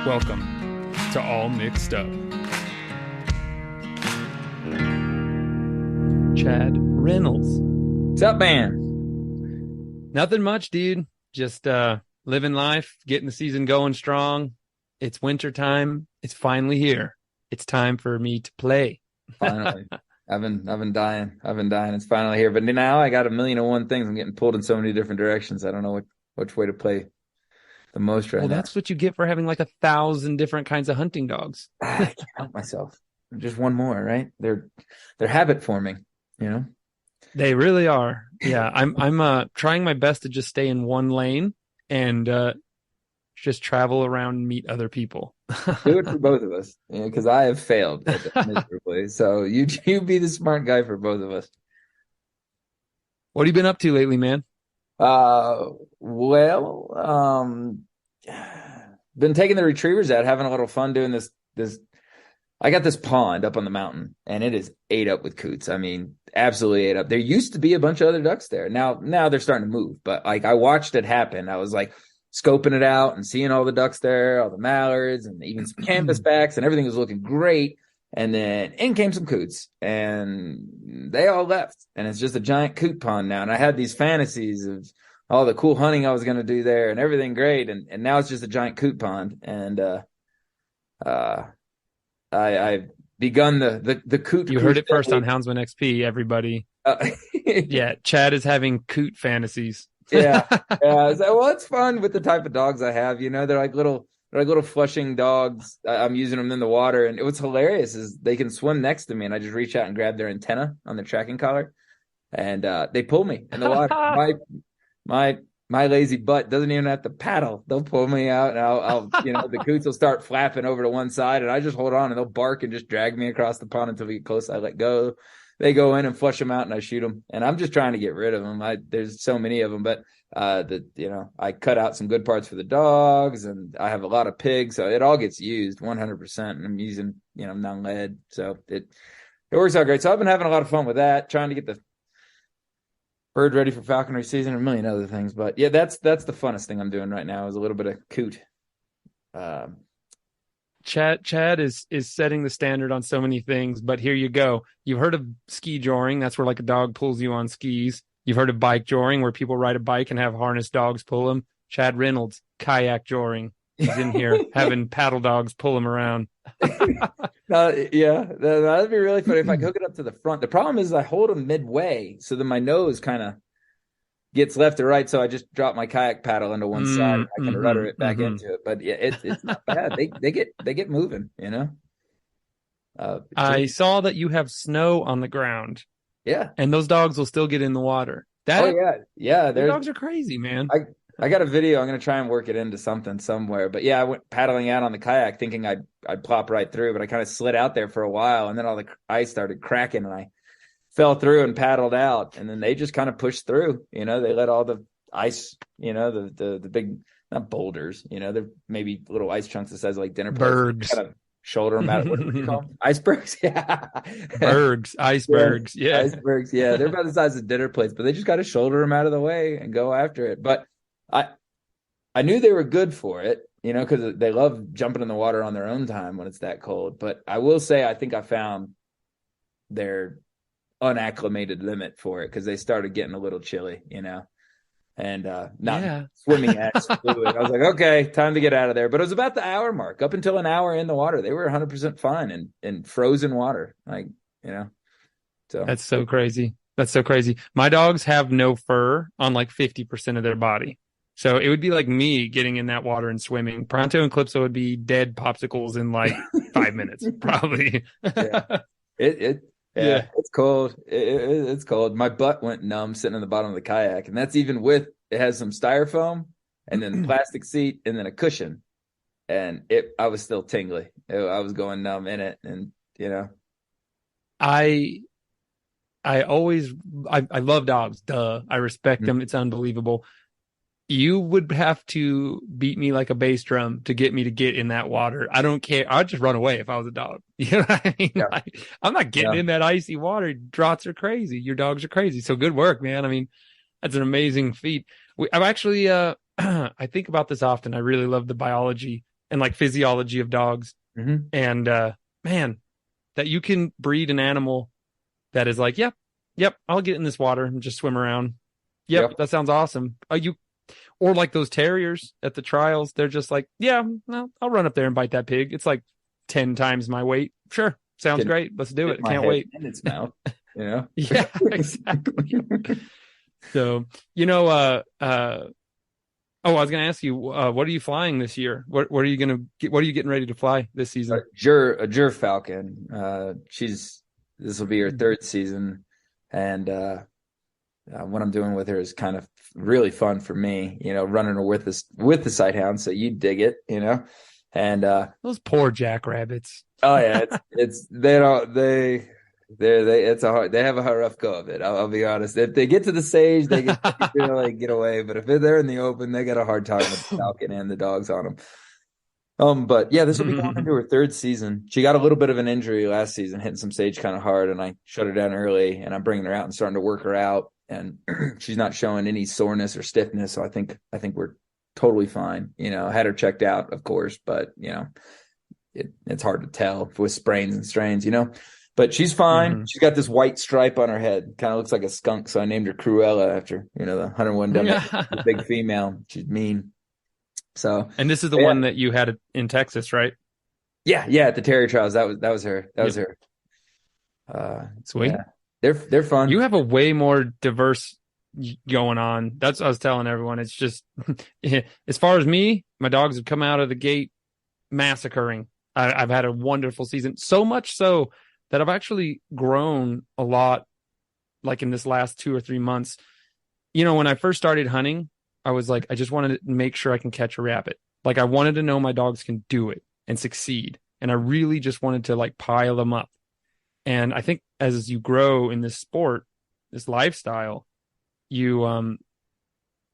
Welcome to All Mixed Up. Chad Reynolds. What's up, man? Nothing much, dude. Just living life, getting the season going strong. It's winter time. It's finally here. It's time for me to play. Finally. I've been dying. It's finally here. But now I got 1,000,001 things. I'm getting pulled in so many different directions. I don't know which way to play the most right now. Well, that's what you get for having like 1,000 different kinds of hunting dogs. I can't help myself. Just one more, right? They're habit forming, you know? They really are. Yeah. I'm trying my best to just stay in one lane and just travel around and meet other people. Do it for both of us, because I have failed at that miserably. So you be the smart guy for both of us. What have you been up to lately, man? Been taking the retrievers out, having a little fun doing this. I got this pond up on the mountain, and it is ate up with coots. I mean, absolutely ate up. There used to be a bunch of other ducks there. Now they're starting to move, but like I watched it happen. I was like scoping it out and seeing all the ducks there, all the mallards, and even some canvasbacks, and everything was looking great. And then in came some coots, and they all left. And it's just a giant coot pond now. And I had these fantasies of all the cool hunting I was going to do there and everything great. And now it's just a giant coot pond. And I've begun the coot. You heard it first on Houndsman XP, everybody. Yeah, Chad is having coot fantasies. Yeah. Well, it's fun with the type of dogs I have. You know, they're like little flushing dogs. I'm using them in the water, and what's hilarious is they can swim next to me, and I just reach out and grab their antenna on their tracking collar, and they pull me in the water. My lazy butt doesn't even have to paddle. They'll pull me out, and I'll the coots will start flapping over to one side, and I just hold on, and they'll bark and just drag me across the pond until we get close. I let go. They go in and flush them out, and I shoot them. And I'm just trying to get rid of them. There's so many of them, but I cut out some good parts for the dogs, and I have a lot of pigs, so it all gets used 100%. And I'm using non-lead, so it works out great. So I've been having a lot of fun with that, trying to get the bird ready for falconry season and a million other things. But yeah, that's the funnest thing I'm doing right now is a little bit of coot. Chad is setting the standard on so many things, but here you go. You've heard of ski joring. That's where like a dog pulls you on skis. You've heard of bike joring, where people ride a bike and have harness dogs pull them. Chad Reynolds, kayak joring. He's in here having paddle dogs pull him around. Yeah, that'd be really funny if I hook it up to the front. The problem is I hold them midway, so then my nose kind of gets left or right, so I just drop my kayak paddle into one side. I can rudder it back into it, but yeah, it's not bad. They get moving, you know. I saw that you have snow on the ground. Yeah, and those dogs will still get in the water. Yeah. Their dogs are crazy, man. I got a video. I'm gonna try and work it into something somewhere. But yeah, I went paddling out on the kayak thinking I'd plop right through, but I kind of slid out there for a while, and then all the ice started cracking, and I fell through and paddled out, and then they just kind of pushed through. They let all the ice, the big, not boulders, they're maybe little ice chunks the size of like dinner plates. Bergs. Kind of shoulder them out. What do you call them? Icebergs? Yeah. Icebergs. Yeah. Icebergs. Yeah. They're about the size of dinner plates, but they just got to shoulder them out of the way and go after it. But I knew they were good for it, because they love jumping in the water on their own time when it's that cold. But I will say, I think I found their unacclimated limit for it, because they started getting a little chilly, and not swimming as fluid. I was like, okay, time to get out of there. But it was about the hour mark. Up until an hour in the water, they were 100% fine in frozen water, So that's so crazy. My dogs have no fur on like 50% of their body. So it would be like me getting in that water and swimming. Pronto and Calypso would be dead popsicles in like 5 minutes, probably. Yeah. It's cold. It's cold. My butt went numb sitting in the bottom of the kayak, and that's even with it has some styrofoam and then the plastic seat and then a cushion, and I was still tingly. I was going numb in it, and I love dogs. Duh, I respect them. It's unbelievable. You would have to beat me like a bass drum to get me to get in that water. I don't care. I'd just run away if I was a dog. You know what I mean? Yeah. I'm not getting in that icy water. Draughts are crazy. Your dogs are crazy. So good work, man. I mean, that's an amazing feat. I'm actually, I think about this often. I really love the biology and like physiology of dogs. Mm-hmm. And man, that you can breed an animal that is like, yep, I'll get in this water and just swim around. Yep. That sounds awesome. Or like those terriers at the trials, they're just like, yeah, no, I'll run up there and bite that pig. It's like 10 times my weight. Sure. Sounds great. Let's do it. I can't wait. In its mouth, you know? Yeah, exactly. So, I was going to ask you, what are you flying this year? What are you going to get? What are you getting ready to fly this season? A Jur Falcon. This will be her third season. And what I'm doing with her is kind of really fun for me, running her with the Sighthound. So you dig it, and those poor jackrabbits. Oh yeah, they have a rough go of it. I'll be honest. If they get to the sage, they get get away. But if they're in the open, they got a hard time with the Falcon and the dogs on them. But yeah, this will be going into her third season. She got a little bit of an injury last season, hitting some sage kind of hard, and I shut her down early. And I'm bringing her out and starting to work her out, and she's not showing any soreness or stiffness. So I think we're totally fine. I had her checked out, of course, but it's hard to tell with sprains and strains, but she's fine. Mm-hmm. She's got this white stripe on her head. Kind of looks like a skunk. So I named her Cruella after, the 101 the big female. She's mean. So, and this is the one that you had in Texas, right? Yeah. At the Terrier Trials. That was her. That was her. Sweet. Yeah. They're fun. You have a way more diverse going on. That's what I was telling everyone. It's just, as far as me, my dogs have come out of the gate massacring. I've had a wonderful season, so much so that I've actually grown a lot, like in this last 2 or 3 months. When I first started hunting, I was like, I just wanted to make sure I can catch a rabbit. Like I wanted to know my dogs can do it and succeed. And I really just wanted to like pile them up. And I think as you grow in this sport, this lifestyle, you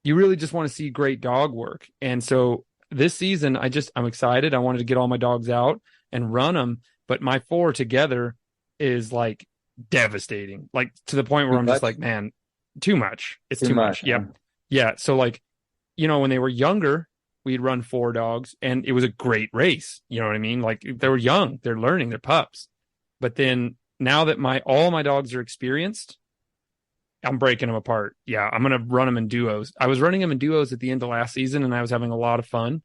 really just want to see great dog work. And so this season, I'm excited. I wanted to get all my dogs out and run them, but my 4 together is like devastating, like to the point where I'm just like, man, too much. It's too much. Yeah. Yeah. So like, when they were younger, we'd run 4 dogs and it was a great race. You know what I mean? Like they were young, they're learning, they're pups. But then now that all my dogs are experienced, I'm breaking them apart. Yeah, I'm going to run them in duos. I was running them in duos at the end of last season, and I was having a lot of fun.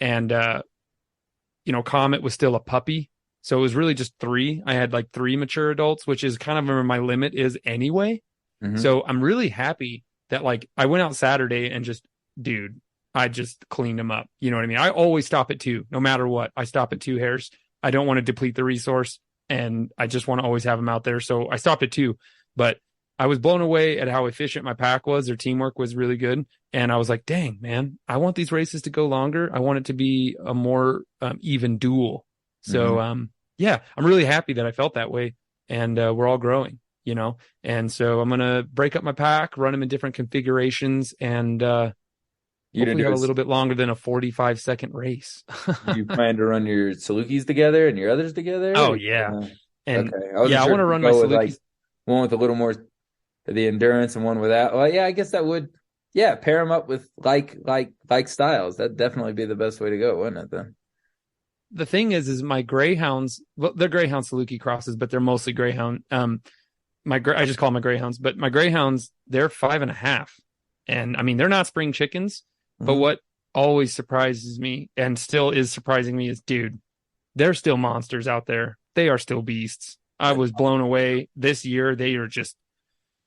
And, Comet was still a puppy. So it was really just 3. I had like 3 mature adults, which is kind of where my limit is anyway. Mm-hmm. So I'm really happy that like I went out Saturday and I just cleaned them up. You know what I mean? I always stop at 2, no matter what. I stop at 2 hairs. I don't want to deplete the resource, and I just want to always have them out there. So I stopped at 2, but I was blown away at how efficient my pack was. Their teamwork was really good. And I was like, dang, man, I want these races to go longer. I want it to be a more even duel. So, I'm really happy that I felt that way. And we're all growing, And so I'm going to break up my pack, run them in different configurations, and hopefully have a little bit longer than a 45-second race. You plan to run your Salukis together and your others together? Oh, yeah. And okay. I want to run my Salukis. Like one with a little more the endurance and one without. Well, yeah, I guess that would, pair them up with like styles. That'd definitely be the best way to go, wouldn't it? Then the thing is my greyhounds. Well, they're greyhound Saluki crosses, but they're mostly greyhound. I just call them my greyhounds, but my greyhounds, they're 5.5, and I mean they're not spring chickens. Mm-hmm. But what always surprises me and still is surprising me is, dude, they're still monsters out there. They are still beasts. I was blown away this year. They are just.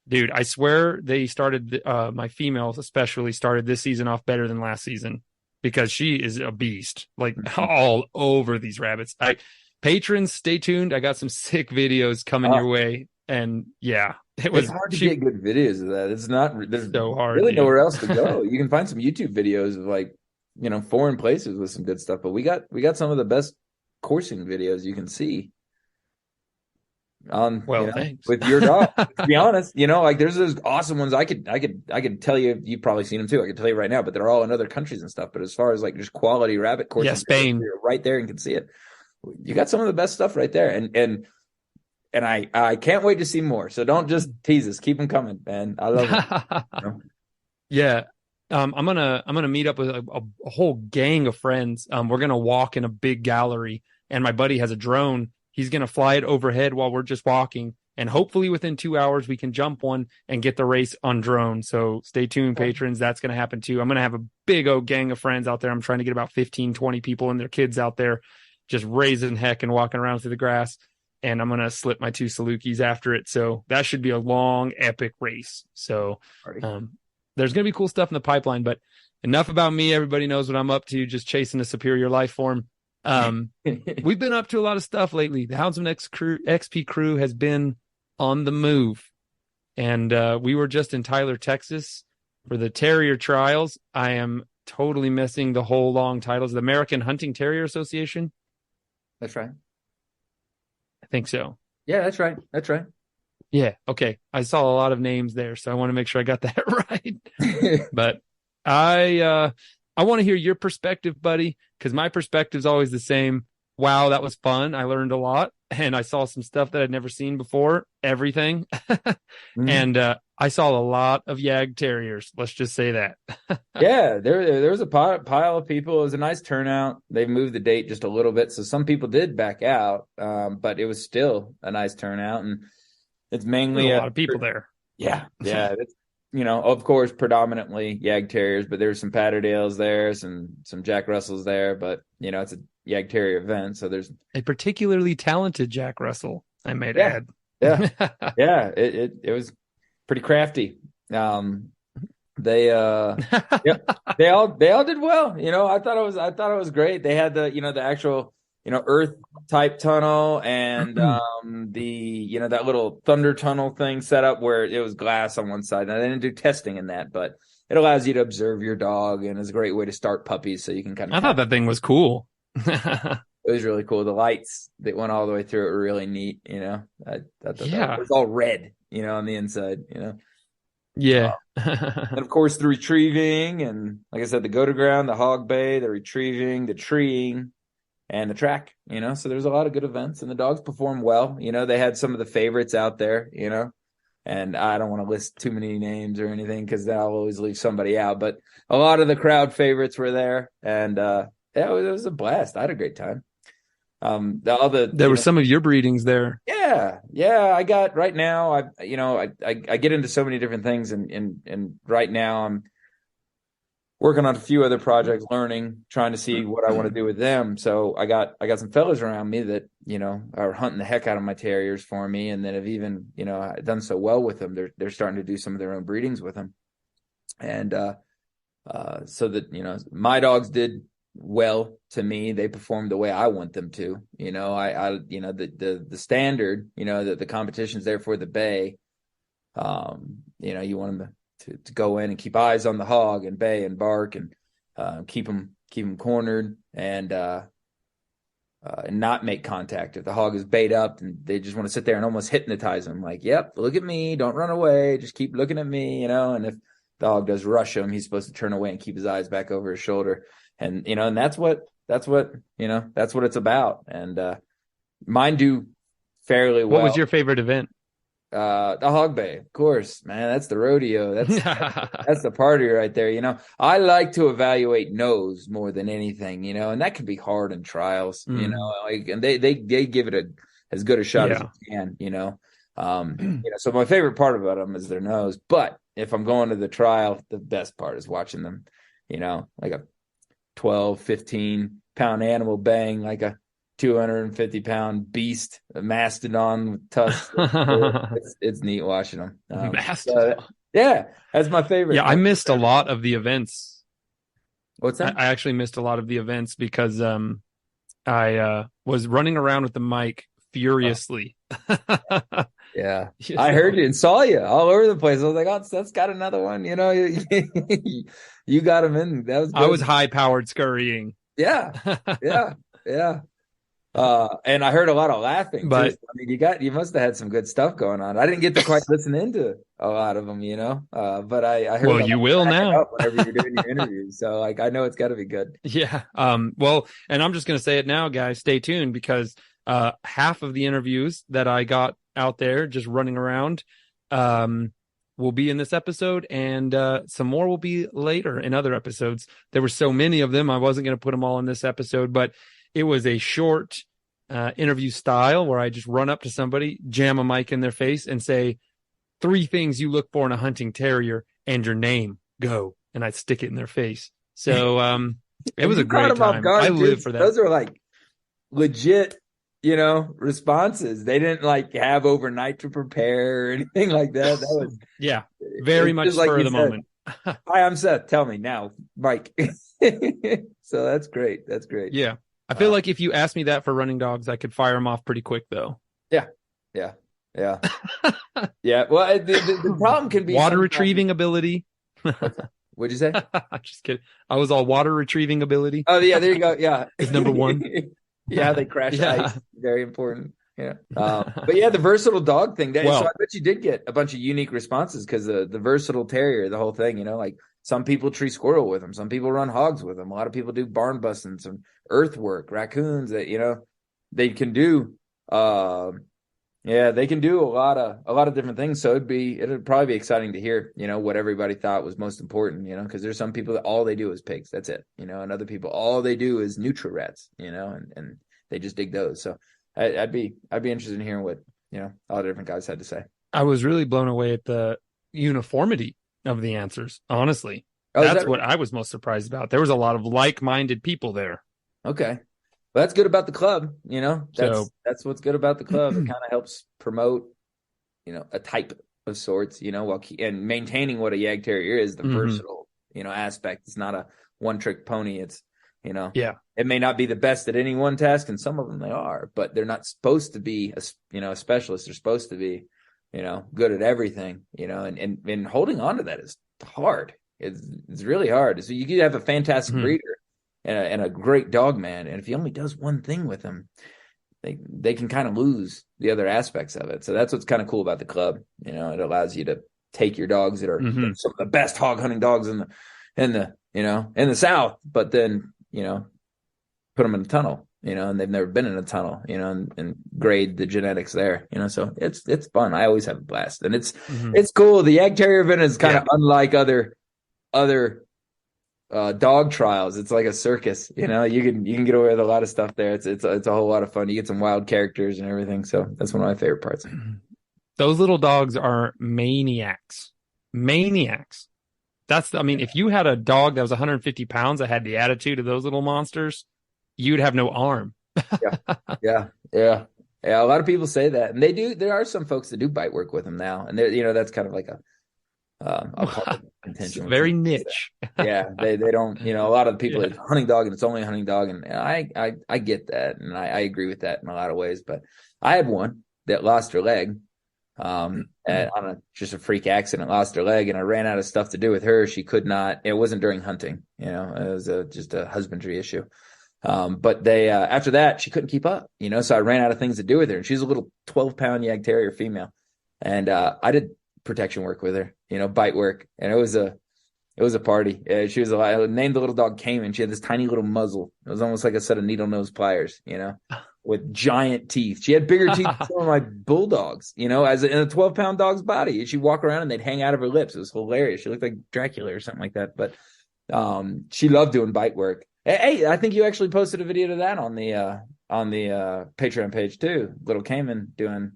Dude, I swear they started, my females especially started this season off better than last season, because she is a beast, like all over these rabbits. Patrons, stay tuned. I got some sick videos coming your way. And it's hard to get good videos of that. It's not, there's so hard, really nowhere else to go. You can find some YouTube videos of like, foreign places with some good stuff, but we got some of the best coursing videos you can see. Thanks. With your dog. To be honest, like there's those awesome ones. I could tell you, you've probably seen them too. I could tell you right now, but they're all in other countries and stuff. But as far as like just quality rabbit courses, Spain, you're right there and can see it. You got some of the best stuff right there, and I can't wait to see more. So don't just tease us. Keep them coming, man. I love them. Yeah. I'm gonna meet up with a whole gang of friends. We're gonna walk in a big gallery, and my buddy has a drone. He's gonna fly it overhead while we're just walking, and hopefully within 2 hours we can jump one and get the race on drone. So stay tuned, patrons. That's gonna happen too. I'm gonna have a big old gang of friends out there. I'm trying to get about 15, 20 people and their kids out there, just raising heck and walking around through the grass. And I'm gonna slip my 2 Salukis after it. So that should be a long, epic race. So. There's going to be cool stuff in the pipeline, but enough about me. Everybody knows what I'm up to, just chasing a superior life form. We've been up to a lot of stuff lately. The Houndsman XP crew has been on the move. And we were just in Tyler, Texas for the Terrier Trials. I am totally missing the whole long titles. The American Hunting Terrier Association? That's right. I think so. Yeah, that's right. That's right. Yeah. Okay. I saw a lot of names there, so I want to make sure I got that right. But I want to hear your perspective, buddy, because my perspective's always the same. Wow, that was fun. I learned a lot, and I saw some stuff that I'd never seen before. Everything, and I saw a lot of Yag Terriers. Let's just say that. Yeah, there was a pile of people. It was a nice turnout. They moved the date just a little bit, so some people did back out, but it was still a nice turnout, and it's mainly a lot of people there. Yeah. It's, of course, predominantly Yag Terriers, but there's some Patterdales there, some Jack Russells there, but it's a Yag Terrier event, so there's a particularly talented Jack Russell, I might add. Yeah. Yeah. It was pretty crafty. They all did well. I thought it was great. They had the actual earth type tunnel and that little thunder tunnel thing set up where it was glass on one side. And I didn't do testing in that, but it allows you to observe your dog and is a great way to start puppies. So you can I thought that thing was cool. It was really cool. The lights that went all the way through it were really neat. I thought it was all red, on the inside, Yeah. And of course the retrieving and, like I said, the go to ground, the hog bay, the retrieving, the treeing, and the track, so there's a lot of good events and the dogs perform well. They had some of the favorites out there, and I don't want to list too many names or anything because I'll always leave somebody out, but a lot of the crowd favorites were there, and it was a blast. I had a great time. There were some of your breedings there. Yeah. I got right now. I get into so many different things, and right now I'm working on a few other projects, learning, trying to see what I want to do with them. So I got some fellas around me that, are hunting the heck out of my terriers for me. And then have even, done so well with them. They're starting to do some of their own breedings with them. And, so that, my dogs did well to me. They performed the way I want them to, the standard, the competition's there for the bay. You want them to go in and keep eyes on the hog and bay and bark and keep them cornered and not make contact. If the hog is bait up and they just want to sit there and almost hypnotize them, like, yep, look at me, don't run away, just keep looking at me, and if the dog does rush him, he's supposed to turn away and keep his eyes back over his shoulder. And, and that's what it's about. And mine do fairly well. What was your favorite event? The hog bay, of course, man. That's the rodeo. That's the party right there. I like to evaluate nose more than anything, and that can be hard in trials, and they give it as good a shot as you can, so my favorite part about them is their nose. But if I'm going to the trial, the best part is watching them, like a 12, 15 pound animal bang like a 250-pound beast, a mastodon with tusks. It's neat watching them. Mastodon. Yeah, that's my favorite. Yeah, I missed a lot of the events. What's that? I actually missed a lot of the events because I was running around with the mic furiously. Yeah, I heard you and saw you all over the place. I was like, "Oh, that's got another one." You got him in. That was good. I was high-powered scurrying. Yeah. And I heard a lot of laughing, but too. I mean, you must have had some good stuff going on. I didn't get to quite listen into a lot of them, but I heard. Well, you will now whenever you're doing your interviews. So I know it's got to be good. Yeah. Well, and I'm just going to say it now, guys, stay tuned because, half of the interviews that I got out there just running around, will be in this episode, and some more will be later in other episodes. There were so many of them, I wasn't going to put them all in this episode, but it was a short interview style where I just run up to somebody, jam a mic in their face, and say 3 things you look for in a hunting terrier and your name. Go. And I stick it in their face. So it was a great time. I live for that. Those are like legit, responses. They didn't like have overnight to prepare or anything like that. That was very much spur of the moment. Hi, I'm Seth. Tell me now, Mike. So that's great. That's great. Yeah. I feel like if you asked me that for running dogs, I could fire them off pretty quick, though. Yeah. Yeah. Well, the problem can be water retrieving ability. What'd you say? Just kidding. I was all water retrieving ability. Oh, yeah. There you go. Yeah. Is number 1. Yeah. They crash ice. Very important. Yeah. But yeah, the versatile dog thing. So I bet you did get a bunch of unique responses because the versatile terrier, the whole thing, like some people tree squirrel with them. Some people run hogs with them. A lot of people do barn busting, some earthwork, raccoons that, they can do. They can do a lot of different things. So it'd probably be exciting to hear, what everybody thought was most important, because there's some people that all they do is pigs. That's it, and other people, all they do is nutri-rats, and they just dig those. So I'd be interested in hearing what, all the different guys had to say. I was really blown away at the uniformity of the answers. Honestly, that's what I was most surprised about. There was a lot of like-minded people there. Okay. Well, that's good about the club, that's what's good about the club. It kind of helps promote, a type of sorts, and maintaining what a Yag Terrier is, the versatile, aspect. It's not a one-trick pony. It's, it may not be the best at any one task, and some of them they are, but they're not supposed to be, a specialist. They're supposed to be, good at everything, and holding on to that is hard. It's really hard. So you could have a fantastic breeder and a great dog man, and if he only does one thing with them, they can kind of lose the other aspects of it. So that's what's kind of cool about the club. It allows you to take your dogs that are some of the best hog hunting dogs in the South, but then put them in a tunnel, and they've never been in a tunnel, and grade the genetics there, so it's fun. I always have a blast, and it's cool. The Yag Terrier event is kind of unlike other dog trials. It's like a circus, you can get away with a lot of stuff there. It's a whole lot of fun. You get some wild characters and everything. So that's one of my favorite parts. Those little dogs are maniacs. If you had a dog that was 150 pounds that had the attitude of those little monsters, you'd have no arm. Yeah. A lot of people say that, and they do. There are some folks that do bite work with them now, and that's kind of like a contention. Very niche. Yeah, they don't. A lot of the people, it's hunting dog, and it's only a hunting dog, and I get that, and I agree with that in a lot of ways. But I had one that lost her leg. Just a freak accident, lost her leg, and I ran out of stuff to do with her. She could not. It wasn't during hunting, it was just a husbandry issue. But they after that she couldn't keep up, so I ran out of things to do with her. And she's a little 12-pound Yag Terrier female, and I did protection work with her, bite work, and it was a party. She was I named the little dog Cayman. She had this tiny little muzzle. It was almost like a set of needle nose pliers, with giant teeth. She had bigger teeth than some of my bulldogs, as in a 12-pound dog's body. And she'd walk around and they'd hang out of her lips. It was hilarious. She looked like Dracula or something like that. But she loved doing bite work. Hey, I think you actually posted a video to that on the Patreon page too. Little Cayman doing.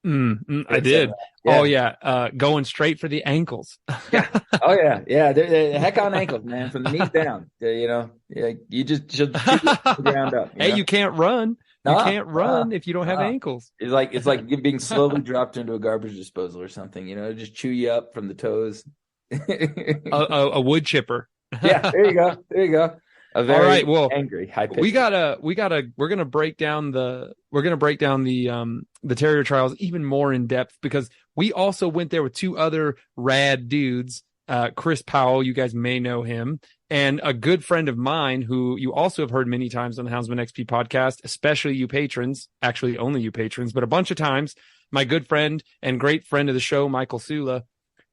I did. Yeah. Oh yeah, going straight for the ankles. Yeah. Oh yeah. They're heck on ankles, man, from the knees down. You just should the ground up. Hey, you can't run. You can't run if you don't have ankles. It's like being slowly dropped into a garbage disposal or something. Just chew you up from the toes. a wood chipper. Yeah, there you go. A very all right, well, angry, high pitch. We're gonna break down the Terrier Trials even more in depth, because we also went there with 2 other rad dudes. Chris Powell, you guys may know him, and a good friend of mine who you also have heard many times on the Houndsman XP podcast, especially you patrons, actually only you patrons, but a bunch of times, my good friend and great friend of the show, Michael Sula.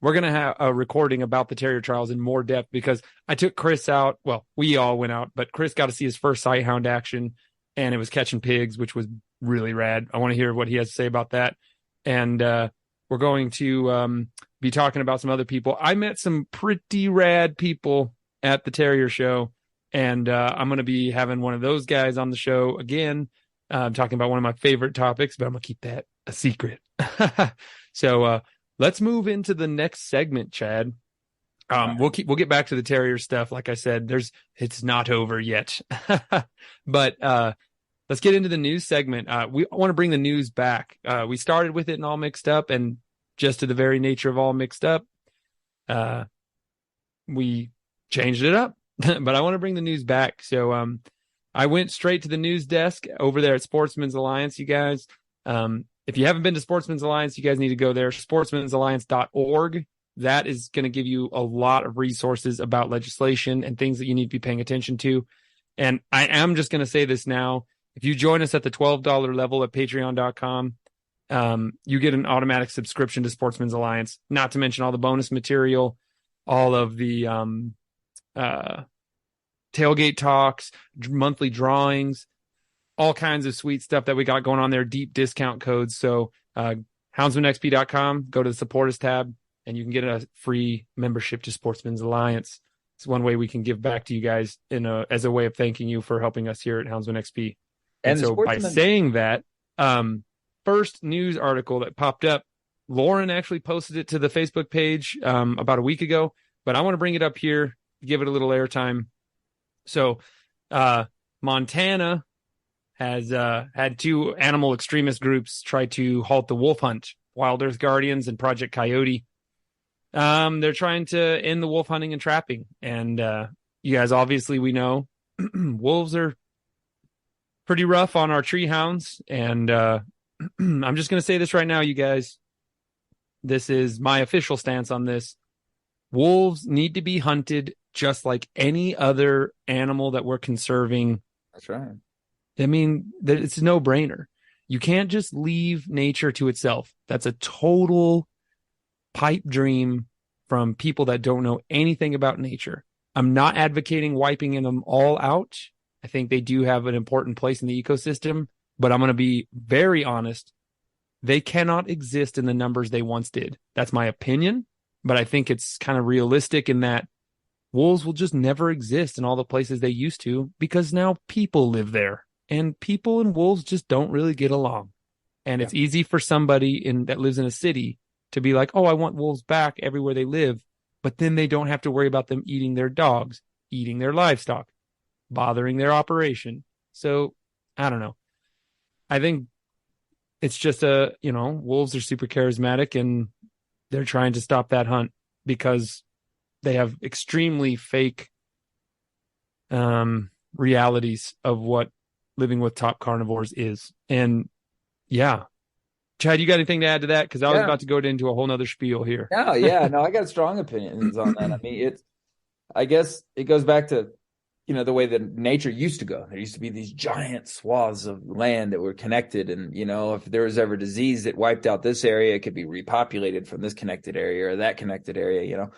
We're going to have a recording about the Terrier Trials in more depth, because I took Chris out. Well, we all went out, but Chris got to see his first sight hound action, and it was catching pigs, which was really rad. I want to hear what he has to say about that. And we're going to be be talking about some other people. I met some pretty rad people at the Terrier show, and I'm going to be having one of those guys on the show again, talking about one of my favorite topics, but I'm going to keep that a secret. So let's move into the next segment, Chad. We'll get back to the Terrier stuff. Like I said, it's not over yet, but let's get into the news segment. We want to bring the news back. We started with it and all mixed up, and just to the very nature of all mixed up, we changed it up, but I want to bring the news back. So, I went straight to the news desk over there at Sportsman's Alliance, you guys. If you haven't been to Sportsman's Alliance, you guys need to go there, sportsmansalliance.org. That is going to give you a lot of resources about legislation and things that you need to be paying attention to. And I am just going to say this now. If you join us at the $12 level at patreon.com, you get an automatic subscription to Sportsman's Alliance, not to mention all the bonus material, all of the tailgate talks, monthly drawings, all kinds of sweet stuff that we got going on there, deep discount codes. So houndsmanxp.com, go to the support us tab, and you can get a free membership to Sportsman's Alliance. It's one way we can give back to you guys as a way of thanking you for helping us here at Houndsman XP. And so by saying that, first news article that popped up, Lauren actually posted it to the Facebook page about a week ago, but I want to bring it up here, give it a little airtime. So Montana has had two animal extremist groups try to halt the wolf hunt, Wild Earth Guardians and Project Coyote. They're trying to end the wolf hunting and trapping. And you guys, obviously, we know wolves are pretty rough on our tree hounds. And I'm just going to say this right now, you guys. This is my official stance on this. Wolves need to be hunted just like any other animal that we're conserving. That's right. I mean, it's a no-brainer. You can't just leave nature to itself. That's a total pipe dream from people that don't know anything about nature. I'm not advocating wiping them all out. I think they do have an important place in the ecosystem, but I'm going to be very honest. They cannot exist in the numbers they once did. That's my opinion, but I think it's kind of realistic in that wolves will just never exist in all the places they used to because now people live there. And people and wolves just don't really get along. And it's easy for somebody that lives in a city to be like, oh, I want wolves back everywhere they live. But then they don't have to worry about them eating their dogs, eating their livestock, bothering their operation. So I don't know. I think it's just wolves are super charismatic and they're trying to stop that hunt because they have extremely fake realities of what living with top carnivores is. And yeah, Chad, you got anything to add to that? Because I was about to go into a whole nother spiel here. No, I got strong opinions on that. I mean, I guess it goes back to, the way that nature used to go. There used to be these giant swaths of land that were connected. And, if there was ever disease that wiped out this area, it could be repopulated from this connected area or that connected area,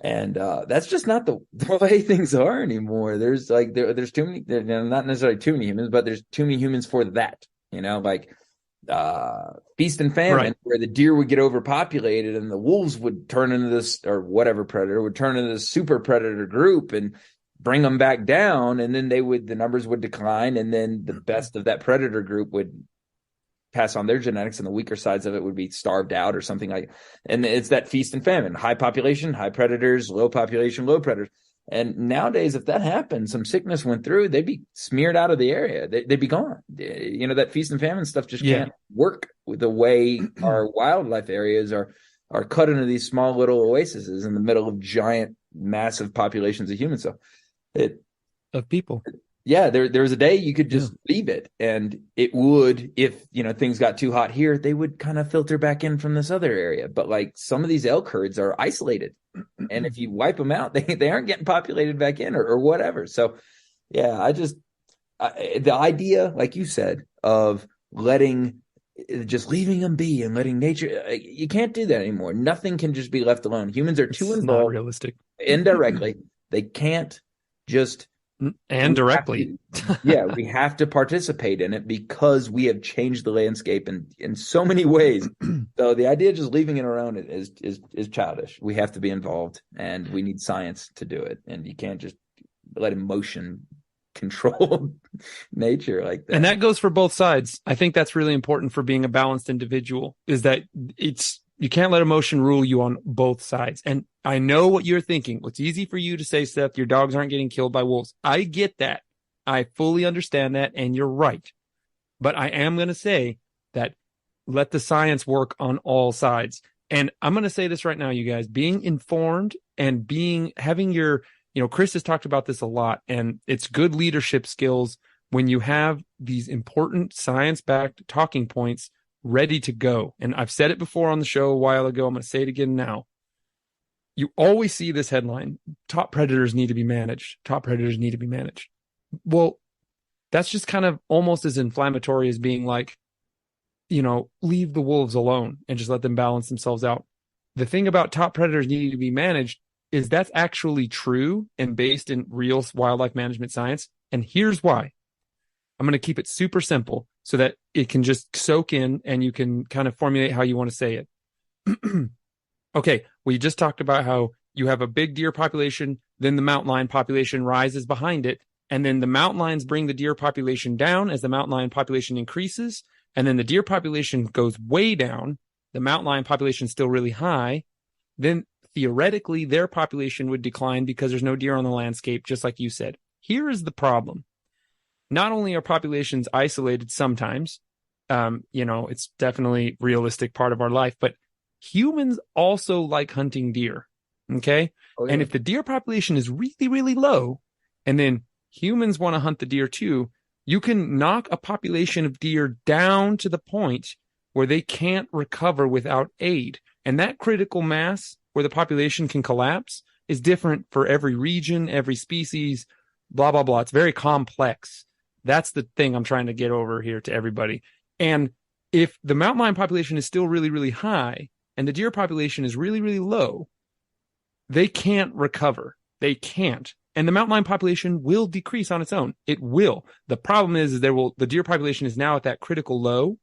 And that's just not the way things are anymore. There's there's too many, not necessarily too many humans, but there's too many humans for that, feast and famine, right, where the deer would get overpopulated and the wolves would turn into this, or whatever predator would turn into this super predator group and bring them back down. And then the numbers would decline. And then the best of that predator group would pass on their genetics and the weaker sides of it would be starved out or something like that. And it's that feast and famine, high population, high predators, low population, low predators. And nowadays, if that happened, some sickness went through, they'd be smeared out of the area. They'd be gone. That feast and famine stuff just can't work with the way our wildlife areas are cut into these small little oases in the middle of giant, massive populations of humans. So of people. Yeah, there was a day you could just leave it, and it would, if things got too hot here, they would kind of filter back in from this other area. But some of these elk herds are isolated, and if you wipe them out, they aren't getting populated back in or whatever. So, yeah, the idea, like you said, of just leaving them be and letting nature, you can't do that anymore. Nothing can just be left alone. Humans are too involved. Not realistic. Indirectly, they can't just And directly. We have to participate in it because we have changed the landscape in so many ways. So the idea of just leaving it around is childish. We have to be involved, and we need science to do it. And you can't just let emotion control nature like that. And that goes for both sides. I think that's really important for being a balanced individual, is that you can't let emotion rule you on both sides. And I know what you're thinking. It's easy for you to say, Seth, your dogs aren't getting killed by wolves. I get that. I fully understand that. And you're right. But I am going to say that let the science work on all sides. And I'm going to say this right now, you guys, being informed and having your, Chris has talked about this a lot, and it's good leadership skills when you have these important science-backed talking points ready to go. And I've said it before on the show a while ago. I'm going to say it again now. You always see this headline: top predators need to be managed. Top predators need to be managed. Well, that's just kind of almost as inflammatory as being like, leave the wolves alone and just let them balance themselves out. The thing about top predators needing to be managed is that's actually true and based in real wildlife management science. And here's why. I'm going to keep it super simple so that it can just soak in and you can kind of formulate how you want to say it. Okay, we just talked about how you have a big deer population, then the mountain lion population rises behind it, and then the mountain lions bring the deer population down as the mountain lion population increases, and then the deer population goes way down, the mountain lion population is still really high, then theoretically their population would decline because there's no deer on the landscape, just like you said. Here is the problem. Not only are populations isolated sometimes, it's definitely a realistic part of our life, but humans also like hunting deer. Okay. Oh, yeah. And if the deer population is really, really low, and then humans want to hunt the deer too, you can knock a population of deer down to the point where they can't recover without aid. And that critical mass where the population can collapse is different for every region, every species, blah, blah, blah. It's very complex. That's the thing I'm trying to get over here to everybody. And if the mountain lion population is still really, really high and the deer population is really, really low, they can't recover. They can't. And the mountain lion population will decrease on its own. It will. The problem is the deer population is now at that critical low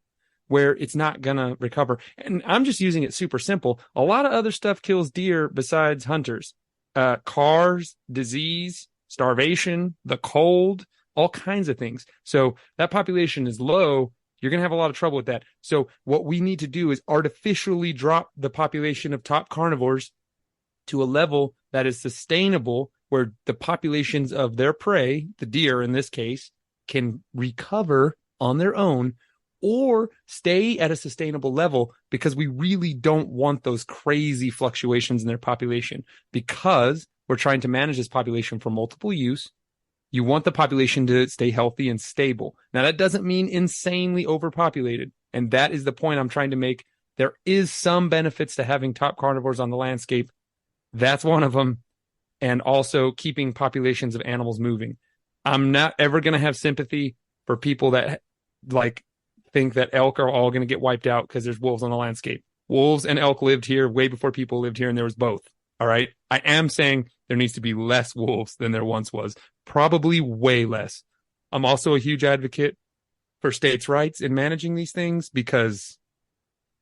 where it's not going to recover. And I'm just using it super simple. A lot of other stuff kills deer besides hunters. Cars, disease, starvation, the cold, all kinds of things. So that population is low. You're going to have a lot of trouble with that. So what we need to do is artificially drop the population of top carnivores to a level that is sustainable, where the populations of their prey, the deer in this case, can recover on their own or stay at a sustainable level, because we really don't want those crazy fluctuations in their population, because we're trying to manage this population for multiple use. You want the population to stay healthy and stable. Now, that doesn't mean insanely overpopulated. And that is the point I'm trying to make. There is some benefits to having top carnivores on the landscape. That's one of them. And also keeping populations of animals moving. I'm not ever going to have sympathy for people that think that elk are all going to get wiped out because there's wolves on the landscape. Wolves and elk lived here way before people lived here, and there was both. All right. I am saying there needs to be less wolves than there once was. Probably way less. I'm also a huge advocate for states' rights in managing these things, because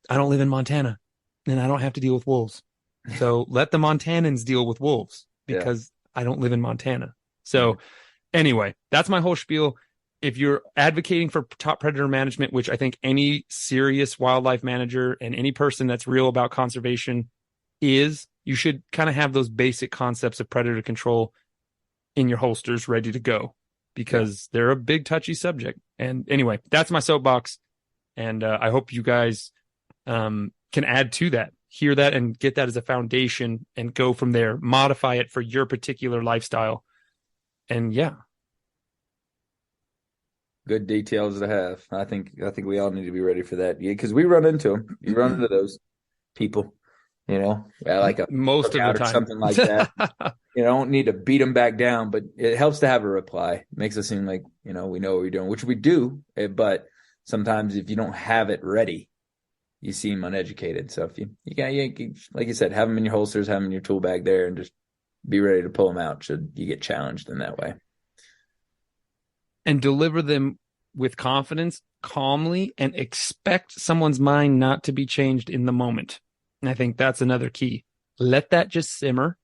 I don't live in Montana and I don't have to deal with wolves. So let the Montanans deal with wolves, because I don't live in Montana. So anyway, that's my whole spiel. If you're advocating for top predator management, which I think any serious wildlife manager and any person that's real about conservation is, you should kind of have those basic concepts of predator control in your holsters ready to go, because they're a big touchy subject. And anyway, that's my soapbox. And I hope you guys can add to that, hear that, and get that as a foundation and go from there, modify it for your particular lifestyle. And good details to have. I think we all need to be ready for that. Yeah, because we run into them. You run into those people, like a most of the time, or something like that. You don't need to beat them back down, but it helps to have a reply. It makes us seem like, we know what we're doing, which we do. But sometimes if you don't have it ready, you seem uneducated. So if you like you said, have them in your holsters, have them in your tool bag there, and just be ready to pull them out should you get challenged in that way. and deliver them with confidence, calmly, and expect someone's mind not to be changed in the moment. And I think that's another key. Let that just simmer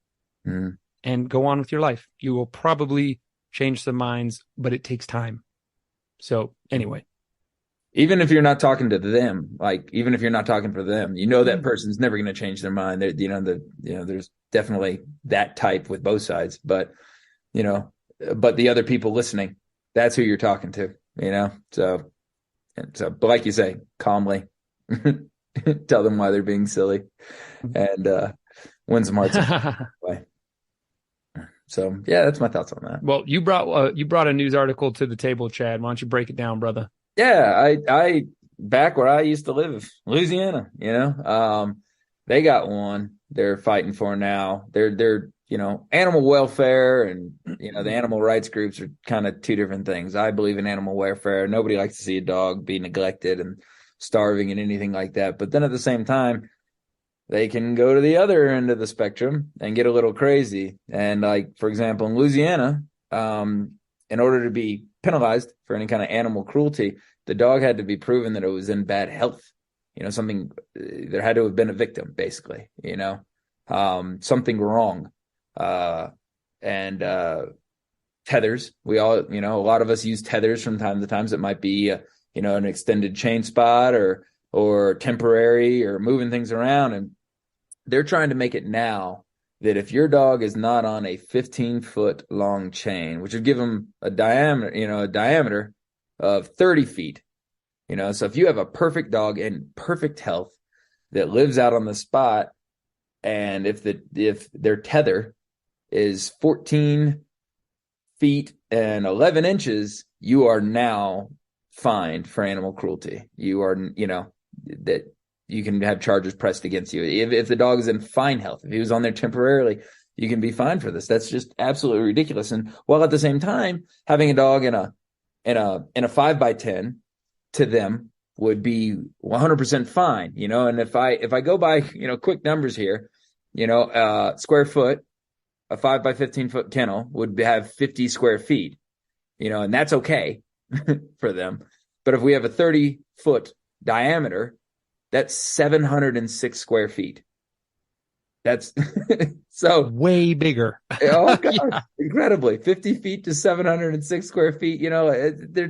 and go on with your life. You will probably change some minds, but it takes time. So anyway. Even if you're not talking to them, even if you're not talking for them, that person's never going to change their mind. There's definitely that type with both sides, but the other people listening, that's who you're talking to, So, but like you say, calmly tell them why they're being silly and win some hearts. So yeah, that's my thoughts on that. Well, you brought a news article to the table, Chad. Why don't you break it down, brother? Yeah, I back where I used to live, Louisiana, they got one they're fighting for now. They're animal welfare and the animal rights groups are kind of two different things. I believe in animal welfare. Nobody likes to see a dog be neglected and starving and anything like that. But then at the same time, they can go to the other end of the spectrum and get a little crazy. And for example, in Louisiana, in order to be penalized for any kind of animal cruelty, the dog had to be proven that it was in bad health. Something, there had to have been a victim, basically, something wrong. And tethers, we all, a lot of us use tethers from time to time. It might be, an extended chain spot or temporary or moving things around. And they're trying to make it now that if your dog is not on a 15-foot long chain, which would give them a diameter of 30 feet, so if you have a perfect dog in perfect health that lives out on the spot, and if their tether is 14 feet and 11 inches, you are now fined for animal cruelty. You are, that you can have charges pressed against you. If the dog is in fine health, if he was on there temporarily, you can be fined for this. That's just absolutely ridiculous. And while at the same time, having a dog in a 5x10 to them would be 100% fine, and if I go by, quick numbers here, square foot, a 5x15 foot kennel would have 50 square feet, and that's okay for them. But if we have a 30-foot diameter, that's 706 square feet. That's so way bigger. Oh God, yeah. Incredibly. 50 feet to 706 square feet. They're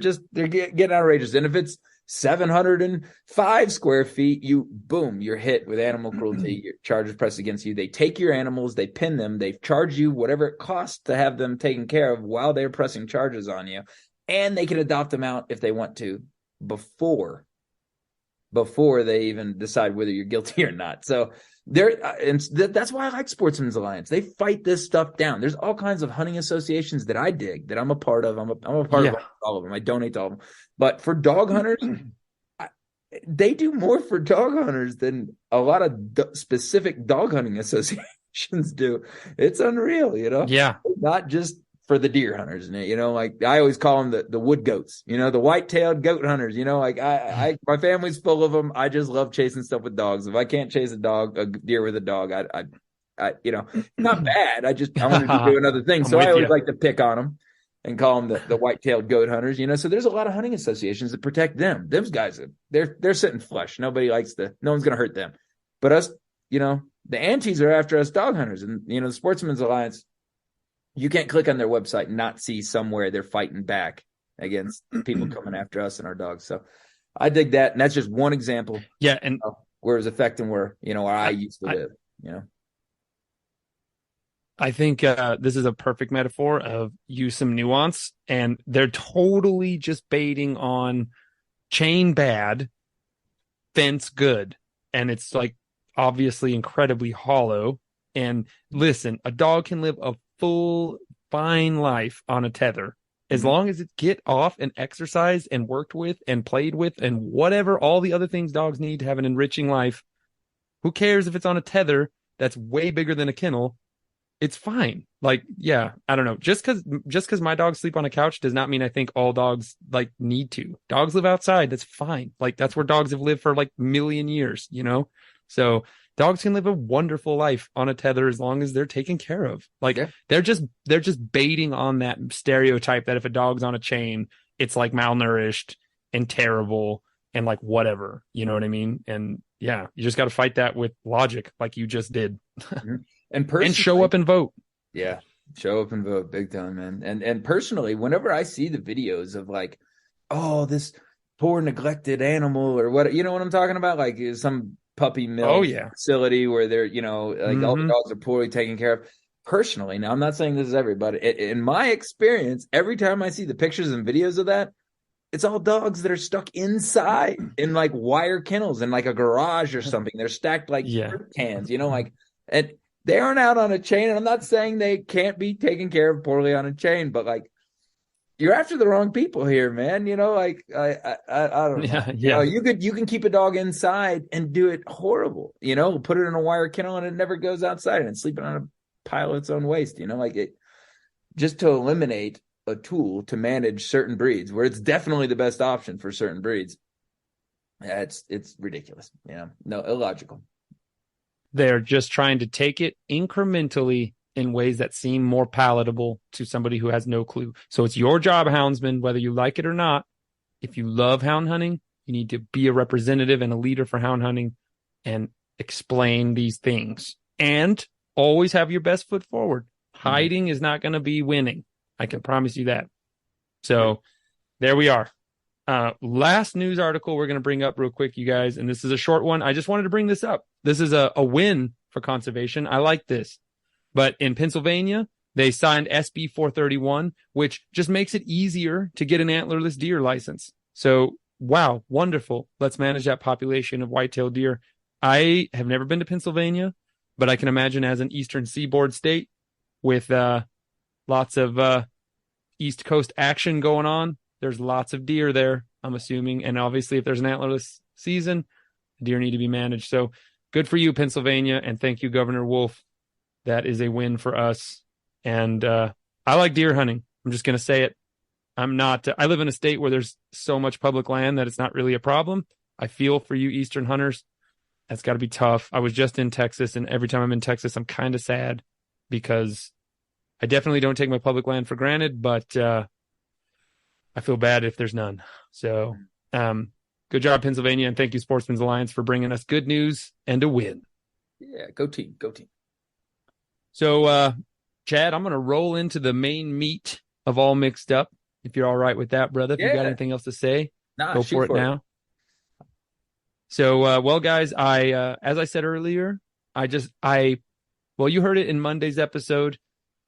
getting outrageous. And if it's 705 square feet, you're hit with animal cruelty. Your charges pressed against you. They take your animals, they pin them, they charge you whatever it costs to have them taken care of while they're pressing charges on you. And they can adopt them out if they want to before they even decide whether you're guilty or not. So that's why I like Sportsmen's Alliance. They fight this stuff down. There's all kinds of hunting associations that I dig, that I'm a part of. I'm a part of all of them. I donate to all of them. But for dog hunters, they do more for dog hunters than a lot of specific dog hunting associations do. It's unreal, Yeah. Not just for the deer hunters, I always call them the wood goats, the white-tailed goat hunters, my family's full of them. I just love chasing stuff with dogs. If I can't chase a deer with a dog, I not bad. I wanted to do another thing. So I always like to pick on them and call them the white-tailed goat hunters, so there's a lot of hunting associations that protect them. Those guys, they're sitting flush. No one's going to hurt them. But us, the antis are after us dog hunters, and, the Sportsmen's Alliance, you can't click on their website and not see somewhere they're fighting back against people coming after us and our dogs. So I dig that. And that's just one example. Yeah. And where it's affecting where I used to live, I think this is a perfect metaphor of use some nuance, and they're totally just baiting on chain bad, fence good. And it's obviously incredibly hollow. And listen, a dog can live a full fine life on a tether as long as it get off and exercised and worked with and played with and whatever all the other things dogs need to have an enriching life. Who cares if it's on a tether that's way bigger than a kennel? It's fine. I don't know. Just because my dogs sleep on a couch does not mean I think all dogs need to. Dogs live outside. That's fine. That's where dogs have lived for million years, So dogs can live a wonderful life on a tether as long as they're taken care of. Like they're just baiting on that stereotype that if a dog's on a chain, it's like malnourished and terrible and like whatever, you know what I mean? And yeah, you just got to fight that with logic, like you just did, and show up and vote. Yeah, show up and vote, big time, man. And personally, whenever I see the videos of like, oh, this poor neglected animal or what, you know what I'm talking about? Like some puppy mill facility where they're, you know, like all the dogs are poorly taken care of. Personally, now I'm not saying this is everybody. In my experience, every time I see the pictures and videos of that, it's all dogs that are stuck inside in like wire kennels in like a garage or something. They're stacked like fruit cans, you know, like, and they aren't out on a chain. And I'm not saying they can't be taken care of poorly on a chain, but like, you're after the wrong people here, man. You know, like I don't know. Yeah. You know, you can keep a dog inside and do it horrible. You know, put it in a wire kennel and it never goes outside and it's sleeping on a pile of its own waste. You know, like it just to eliminate a tool to manage certain breeds where it's definitely the best option for certain breeds. Yeah, it's ridiculous. You know, no, illogical. They're just trying to take it incrementally in ways that seem more palatable to somebody who has no clue. So it's your job, houndsman, whether you like it or not. If you love hound hunting, you need to be a representative and a leader for hound hunting and explain these things. And always have your best foot forward. Hiding is not going to be winning. I can promise you that. So there we are. Last news article we're going to bring up real quick, you guys, and this is a short one. I just wanted to bring this up. This is a win for conservation. I like this. But in Pennsylvania, they signed SB 431, which just makes it easier to get an antlerless deer license. So, wow, wonderful. Let's manage that population of white-tailed deer. I have never been to Pennsylvania, but I can imagine as an eastern seaboard state with lots of East Coast action going on, there's lots of deer there, I'm assuming. And obviously, if there's an antlerless season, deer need to be managed. So good for you, Pennsylvania, and thank you, Governor Wolf. That is a win for us. And I like deer hunting. I'm just going to say it. I live in a state where there's so much public land that it's not really a problem. I feel for you Eastern hunters. That's got to be tough. I was just in Texas, and every time I'm in Texas, I'm kind of sad because I definitely don't take my public land for granted, but I feel bad if there's none. So good job, Pennsylvania, and thank you, Sportsman's Alliance, for bringing us good news and a win. Yeah, go team, go team. So, Chad, I'm going to roll into the main meat of All Mixed Up, if you're all right with that, brother. If you got anything else to say, go for it now. So, well, guys, as I said earlier, you heard it in Monday's episode